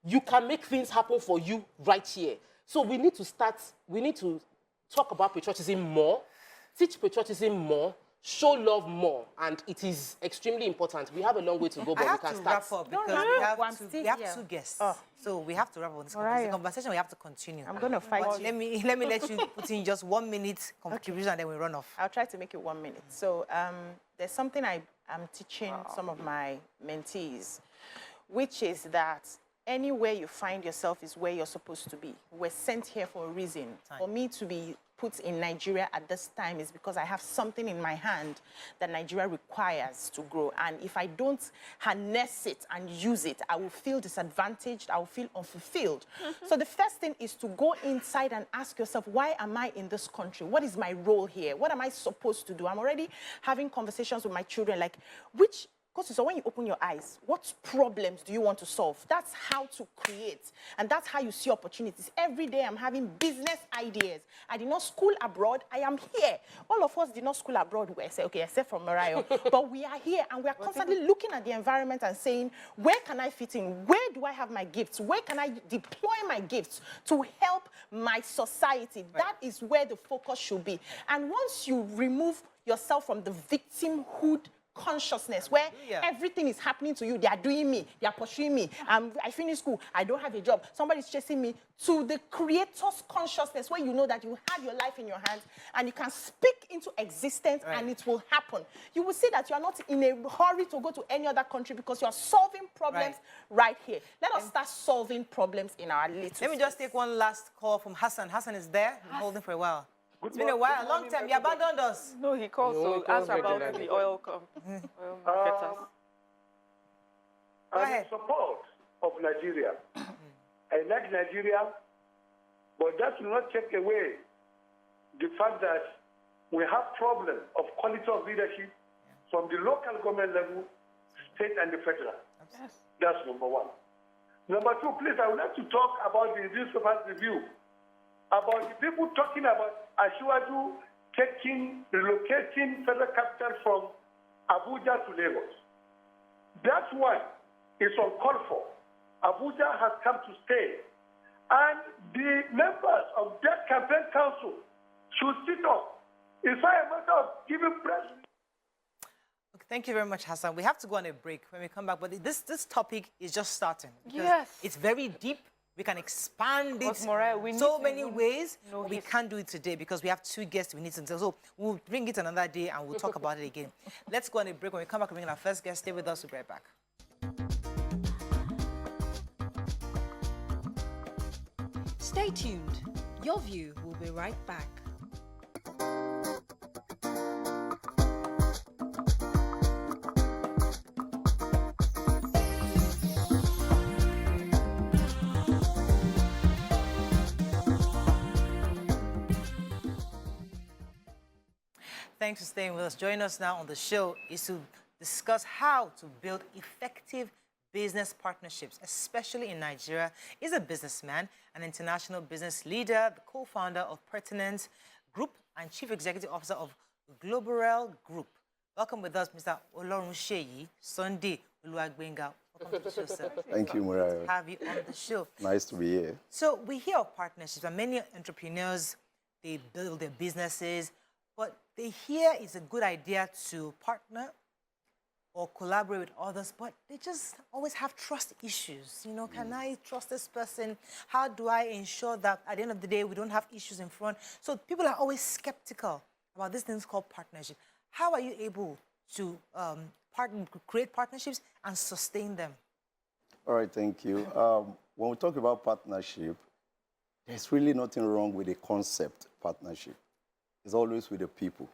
You can make things happen for you right here. So we need to talk about patriotism more, teach patriotism more, show love more, and it is extremely important. We have a long way to go, but we can start. Wrap up because we have two guests. So we have to wrap up this conversation. We have to continue. I'm going to fight you. Let me let you put in just 1 minute contribution, and then we run off. I'll try to make it 1 minute. So there's something I'm teaching some of my mentees. which is that anywhere you find yourself is where you're supposed to be. We're sent here for a reason. For me to be put in Nigeria at this time is because I have something in my hand that Nigeria requires to grow. And if I don't harness it and use it, I will feel disadvantaged, I will feel unfulfilled. So the first thing is to go inside and ask yourself, why am I in this country? What is my role here? What am I supposed to do? I'm already having conversations with my children, like, so when you open your eyes, what problems do you want to solve? That's how to create. And that's how you see opportunities. Every day I'm having business ideas. I did not school abroad. I am here. All of us did not school abroad. I say, okay, except for Mariah. But we are here and we are constantly looking at the environment and saying, where can I fit in? Where do I have my gifts? Where can I deploy my gifts to help my society? Right. That is where the focus should be. And once you remove yourself from the victimhood consciousness where everything is happening to you, they are doing me, they are pursuing me, I finished school, I don't have a job, somebody's chasing me, to the creator's consciousness where you know that you have your life in your hands and you can speak into existence and it will happen. You will see that you are not in a hurry to go to any other country because you are solving problems right here. Let us start solving problems in our little Let me just take one last call from Hassan. Hassan is there. I'm holding for a while. It's been a while, a long time. You abandoned us. No, he called to ask about the oil marketers. I'm in support of Nigeria. I like Nigeria, but that will not take away the fact that we have problems of quality of leadership from the local government level, state and the federal. Yes. That's number one. Number two, please, I would like to talk about the newspaper's review, about the people talking about Ashwaju relocating federal capital from Abuja to Lagos. That one is uncalled for. Abuja has come to stay. And the members of that campaign council should sit up. It's not a matter of giving press. Okay, thank you very much, Hassan. We have to go on a break when we come back, but this topic is just starting. Yes. It's very deep. We can expand it so many ways. We can't do it today because we have two guests we need to tell. So we'll bring it another day and we'll talk about it again. Let's go on a break. When we come back, we'll bring our first guest. Stay with us. We'll be right back. Stay tuned. Your View will be right back. Thanks for staying with us. Join us now on the show is to discuss how to build effective business partnerships, especially in Nigeria. He's a businessman, an international business leader, the co-founder of Pertinent Group and chief executive officer of Global Group. Welcome with us, Mr. Olorunseyi Sunday Oluwagbenga. Welcome to the show, sir. Thank you, Mariah. Have you on the show. Nice to be here. So we hear of partnerships, and many entrepreneurs, they build their businesses, but they hear it's a good idea to partner or collaborate with others, but they just always have trust issues. You know, can I trust this person? How do I ensure that at the end of the day, we don't have issues in front? So people are always skeptical about these things called partnership. How are you able to create partnerships and sustain them? All right, thank you. When we talk about partnership, there's really nothing wrong with the concept partnership. It's always with the people.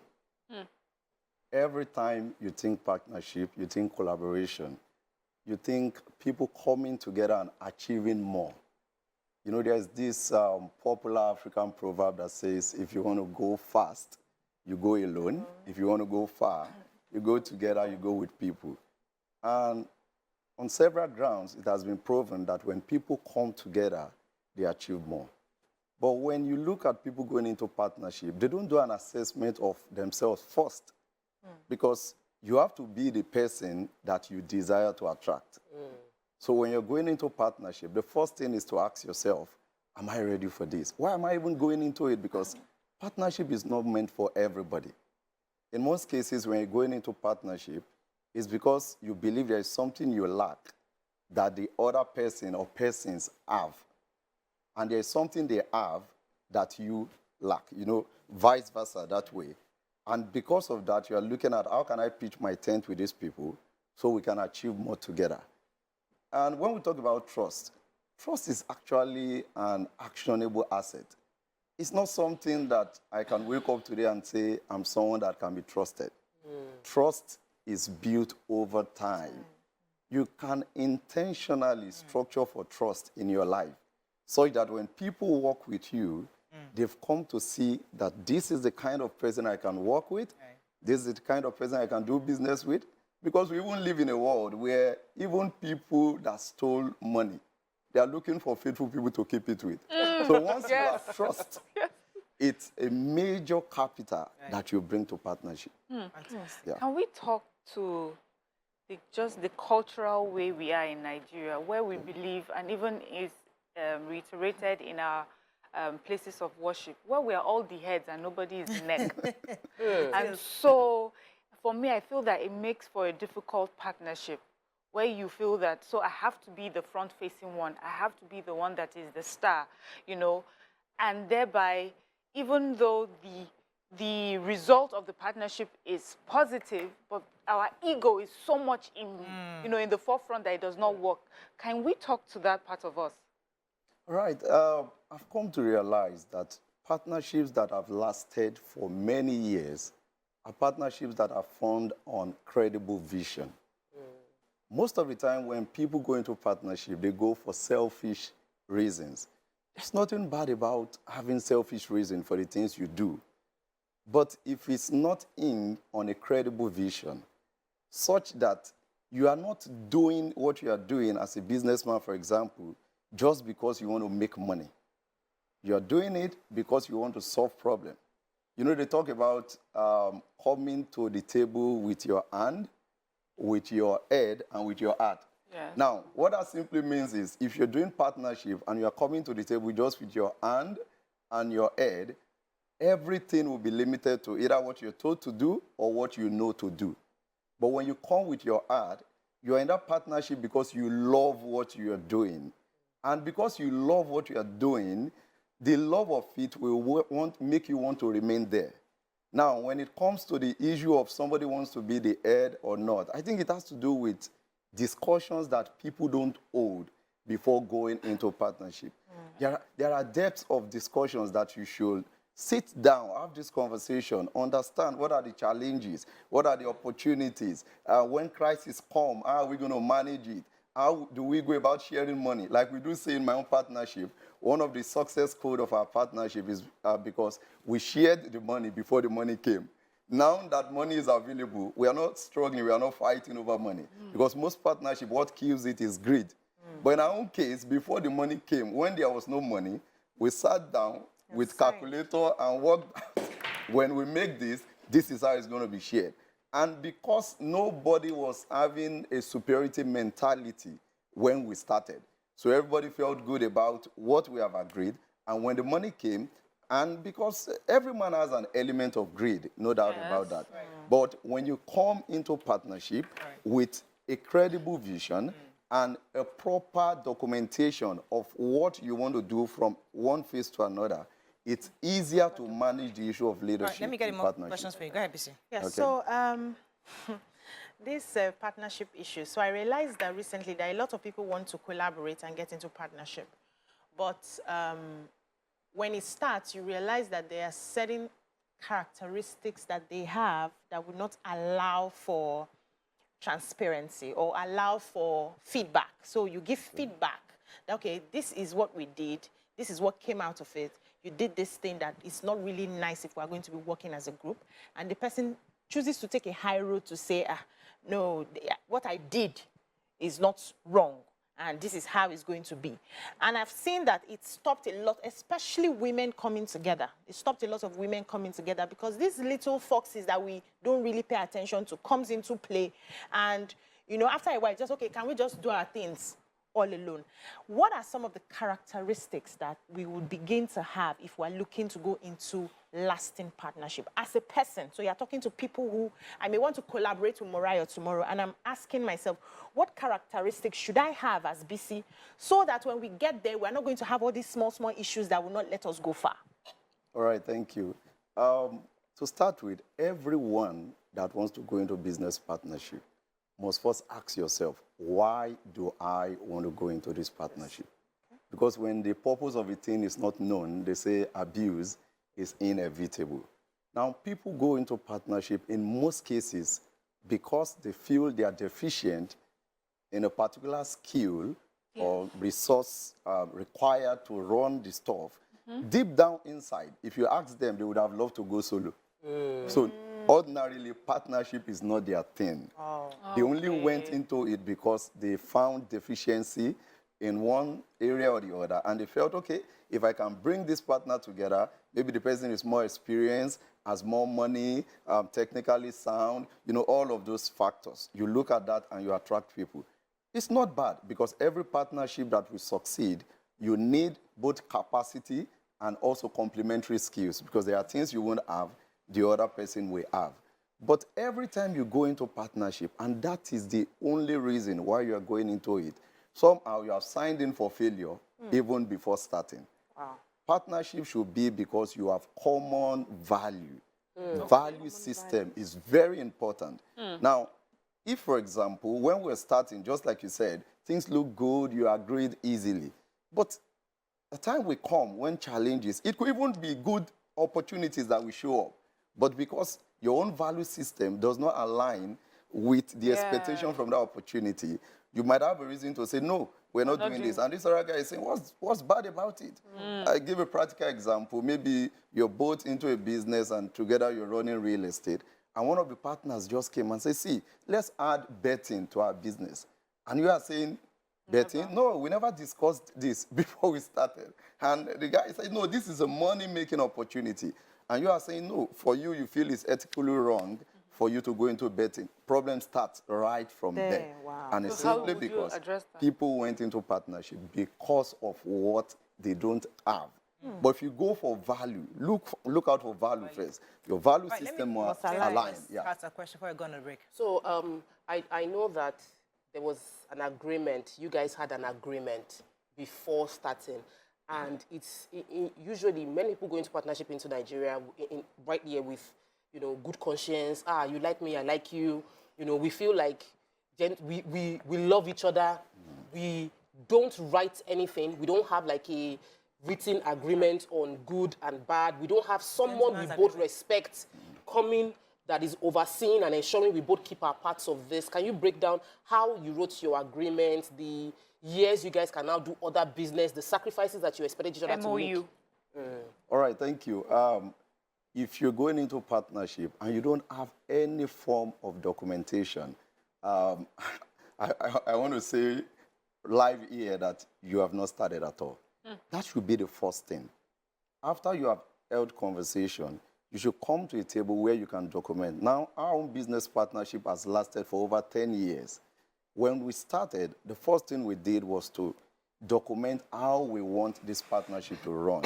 Every time you think partnership, you think collaboration, you think people coming together and achieving more. You know, there's this popular African proverb that says, if you want to go fast, you go alone. If you want to go far, you go together, you go with people. And on several grounds, it has been proven that when people come together, they achieve more. But when you look at people going into partnership, they don't do an assessment of themselves first. Because you have to be the person that you desire to attract. So when you're going into partnership, the first thing is to ask yourself, am I ready for this? Why am I even going into it? Because partnership is not meant for everybody. In most cases, when you're going into partnership, it's because you believe there is something you lack that the other person or persons have. And there is something they have that you lack, you know, vice versa that way. And because of that, you are looking at how can I pitch my tent with these people so we can achieve more together. And when we talk about trust, trust is actually an actionable asset. It's not something that I can wake up today and say, I'm someone that can be trusted. Trust is built over time. You can intentionally structure for trust in your life so that when people work with you, they've come to see that this is the kind of person I can work with, this is the kind of person I can do business with, because we won't live in a world where even people that stole money, they are looking for faithful people to keep it with. So once you have trust, it's a major capital that you bring to partnership. Yeah. Can we talk to just the cultural way we are in Nigeria, where we believe, and even is reiterated in our places of worship, where we are all the heads and nobody is the neck. And so, for me, I feel that it makes for a difficult partnership, where you feel that, so I have to be the front-facing one, I have to be the one that is the star, you know, and thereby, even though the result of the partnership is positive, but our ego is so much in, you know, in the forefront that it does not work. Can we talk to that part of us? Right. I've come to realize that partnerships that have lasted for many years are partnerships that are formed on credible vision. Most of the time when people go into partnership, they go for selfish reasons. There's nothing bad about having selfish reasons for the things you do. But if it's not in on a credible vision, such that you are not doing what you are doing as a businessman, for example, just because you want to make money. You are doing it because you want to solve problems. You know, they talk about coming to the table with your hand, with your head, and with your heart. Yes. Now, what that simply means is if you're doing partnership and you are coming to the table just with your hand and your head, everything will be limited to either what you're told to do or what you know to do. But when you come with your heart, you're in that partnership because you love what you're doing. And because you love what you're doing, the love of it will make you want to remain there. Now, when it comes to the issue of somebody wants to be the head or not, I think it has to do with discussions that people don't hold before going into partnership. There are depths of discussions that you should sit down, have this conversation, understand what are the challenges, what are the opportunities. When crisis come, how are we going to manage it? How do we go about sharing money? Like we do say in my own partnership, one of the success code of our partnership is because we shared the money before the money came. Now that money is available, we are not struggling, we are not fighting over money. Because most partnership, what kills it is greed. But in our own case, before the money came, when there was no money, we sat down with calculator and worked. When we make this, this is how it's going to be shared. And because nobody was having a superiority mentality when we started, so everybody felt good about what we have agreed. And when the money came, and because every man has an element of greed, no doubt about that. But when you come into partnership with a credible vision and a proper documentation of what you want to do from one phase to another, it's easier to manage the issue of leadership. Let me get more questions for you. Go ahead, BC. Yeah, Okay. so this partnership issue. So I realized that recently that a lot of people want to collaborate and get into partnership. But when it starts, you realize that there are certain characteristics that they have that would not allow for transparency or allow for feedback. So you give feedback that, okay, this is what we did. This is what came out of it. You did this thing that is not really nice if we're going to be working as a group. And the person chooses to take a high road to say, no, what I did is not wrong. And this is how it's going to be. And I've seen that it stopped a lot, especially women coming together. It stopped a lot of women coming together because these little foxes that we don't really pay attention to comes into play. And, you know, after a while, just, okay, can we just do our things all alone? What are some of the characteristics that we would begin to have if we're looking to go into lasting partnership as a person? So you're talking to people who I may want to collaborate with Moriah tomorrow, and I'm asking myself, what characteristics should I have as BC so that when we get there, we're not going to have all these small issues that will not let us go far? All right, thank you. To start with, everyone that wants to go into business partnership must first ask yourself, why do I want to go into this partnership? Because when the purpose of a thing is not known, they say abuse is inevitable. Now, people go into partnership in most cases because they feel they are deficient in a particular skill or resource required to run the stuff. Deep down inside, if you ask them, they would have loved to go solo. So ordinarily, partnership is not their thing. They only went into it because they found deficiency in one area or the other, and they felt, okay, if I can bring this partner together, maybe the person is more experienced, has more money, technically sound, you know, all of those factors. You look at that and you attract people. It's not bad, because every partnership that will succeed, you need both capacity and also complementary skills, because there are things you won't have, the other person will have. But every time you go into partnership, and that is the only reason why you are going into it, somehow you have signed in for failure even before starting. Wow. Partnership should be because you have common value. Value system is very important. Now, if, for example, when we're starting, just like you said, things look good, you agreed easily. But the time will come when challenges, it could even be good opportunities that will show up. But because your own value system does not align with the expectation from that opportunity, you might have a reason to say, no, we're not doing this. And this other guy is saying, what's bad about it? I give a practical example. Maybe you're both into a business and together you're running real estate. And one of the partners just came and said, see, let's add betting to our business. And you are saying, betting? No, we never discussed this before we started. And the guy said, no, this is a money-making opportunity. And you are saying, no, for you, you feel it's ethically wrong for you to go into betting. Problem starts right from there. Wow. And it's So how simply would you because address that? people went into partnership because of what they don't have. But if you go for value, look out for value first. Your value system must align. Ask a question before I go on a break. So I know that there was an agreement. You guys had an agreement before starting. And it's usually many people go into partnership into Nigeria right here with, you know, good conscience. You like me, I like you. You know, we feel like we love each other. We don't write anything. We don't have like a written agreement on good and bad. We don't have someone we both respect coming that is overseeing and ensuring we both keep our parts of this. Can you break down how you wrote your agreement, the years you guys can now do other business, the sacrifices that you expected each other to make? All right, thank you. If you're going into partnership and you don't have any form of documentation, I want to say live here that you have not started at all. That should be the first thing. After you have held conversation, you should come to a table where you can document. Now, our own business partnership has lasted for over 10 years. When we started, the first thing we did was to document how we want this partnership to run.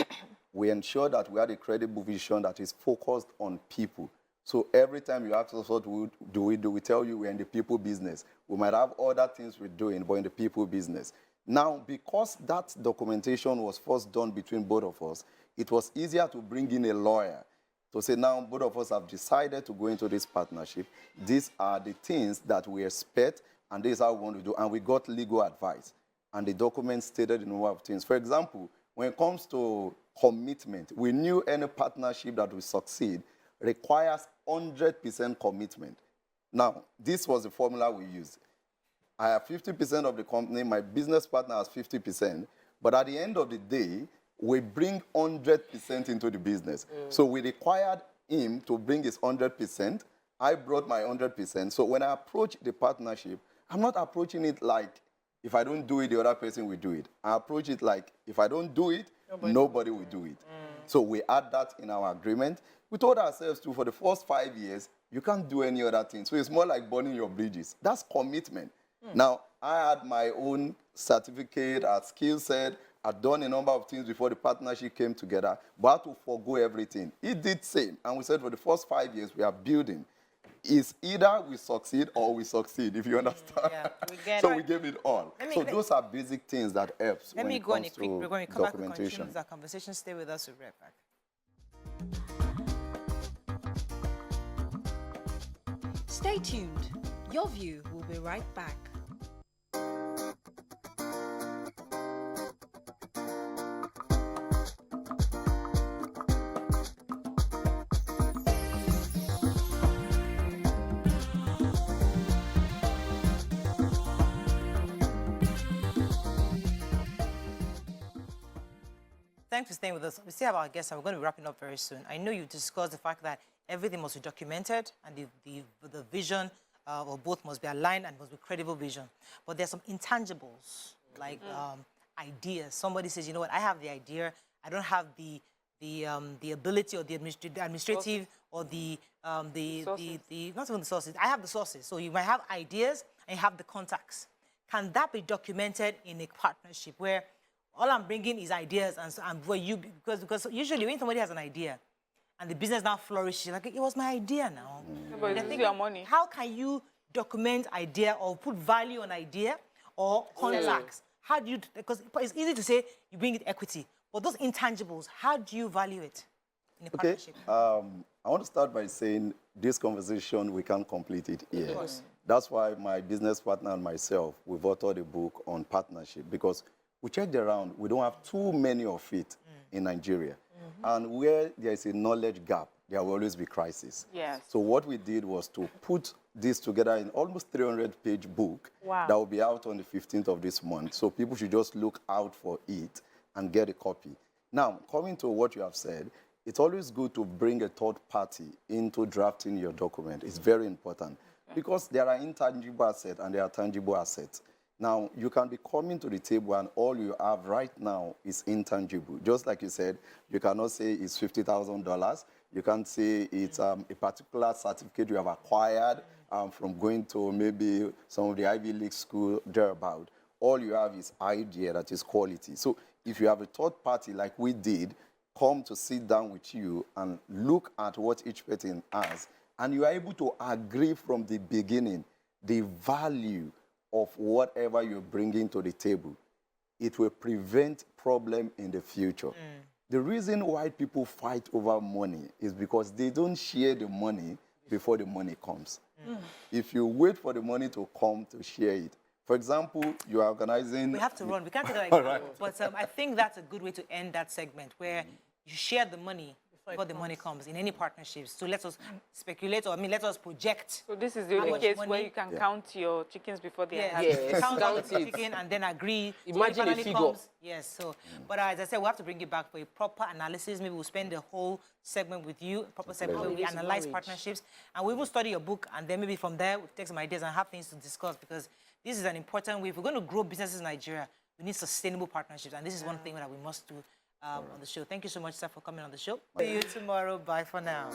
We ensured that we had a credible vision that is focused on people. So every time you ask us what do, we tell you we're in the people business. We might have other things we're doing, but in the people business. Now, because that documentation was first done between both of us, it was easier to bring in a lawyer to say, now both of us have decided to go into this partnership. These are the things that we expect, and this is how we want to do. And we got legal advice. And the document stated a number of things. For example, when it comes to commitment, we knew any partnership that will succeed requires 100% commitment. Now, this was the formula we used. I have 50% of the company, my business partner has 50%, but at the end of the day, we bring 100% into the business. So we required him to bring his 100%. I brought my 100%. So when I approach the partnership, I'm not approaching it like, if I don't do it, the other person will do it. I approach it like, if I don't do it, nobody will do it. So we add that in our agreement. We told ourselves too, for the first 5 years, you can't do any other thing. So it's more like burning your bridges. That's commitment. Now, I had my own certificate, I had skill set, I'd done a number of things before the partnership came together, but I had to forgo everything. He did same, and we said for the first 5 years we are building. It's either we succeed or we succeed, if you understand. So we gave it all. So those are basic things that helps Let when me it go on comes a quick break. to When we come back, we documentation. continue our conversation. Stay with us. We'll be right back. Stay tuned. Your View will be right back. Thanks for staying with us. We still have our guests, and we're going to be wrapping up very soon. I know you discussed the fact that everything must be documented, and the vision of both must be aligned and must be credible vision. But there's some intangibles, like ideas. Somebody says, you know what, I have the idea. I don't have the ability or the administrative or not even the sources. I have the sources. So you might have ideas and you have the contacts. Can that be documented in a partnership where all I'm bringing is ideas and where you, because usually when somebody has an idea and the business now flourishes, like, it was my idea now. But it's your money. How can you document idea or put value on idea or contacts? How do you, because it's easy to say you bring it equity, but those intangibles, how do you value it in a partnership? I want to start by saying this conversation, we can't complete it here. That's why my business partner and myself, we've authored a book on partnership, because we checked around, we don't have too many of it in Nigeria. And where there is a knowledge gap, there will always be crisis. Yes. So what we did was to put this together in almost 300-page book that will be out on the 15th of this month. So people should just look out for it and get a copy. Now, coming to what you have said, it's always good to bring a third party into drafting your document. It's very important because there are intangible assets and there are tangible assets. Now, you can be coming to the table and all you have right now is intangible. Just like you said, you cannot say it's $50,000. You can't say it's a particular certificate you have acquired from going to maybe some of the Ivy League school thereabout. All you have is idea that is quality. So if you have a third party like we did, come to sit down with you and look at what each person has, and you are able to agree from the beginning the value of whatever you're bringing to the table, it will prevent problem in the future. The reason why people fight over money is because they don't share the money before the money comes. If you wait for the money to come to share it, for example, you are organizing... We have to run. We can't take that example. But I think that's a good way to end that segment, where you share the money before the money comes in any partnerships. So let us speculate, or let us project. So this is the only case where you can count your chickens before they are hatched. Yes, count count the it. chicken and then agree. Imagine So a figure. Yes, so, but as I said, we have to bring it back for a proper analysis. Maybe we'll spend the whole segment with you, a proper segment where we analyze partnerships. And we will study your book, and then maybe from there, we'll take some ideas and have things to discuss, because this is an important way. If we're going to grow businesses in Nigeria, we need sustainable partnerships, and this is one thing that we must do on the show. Thank you so much, sir, for coming on the show. See you tomorrow. Bye for now.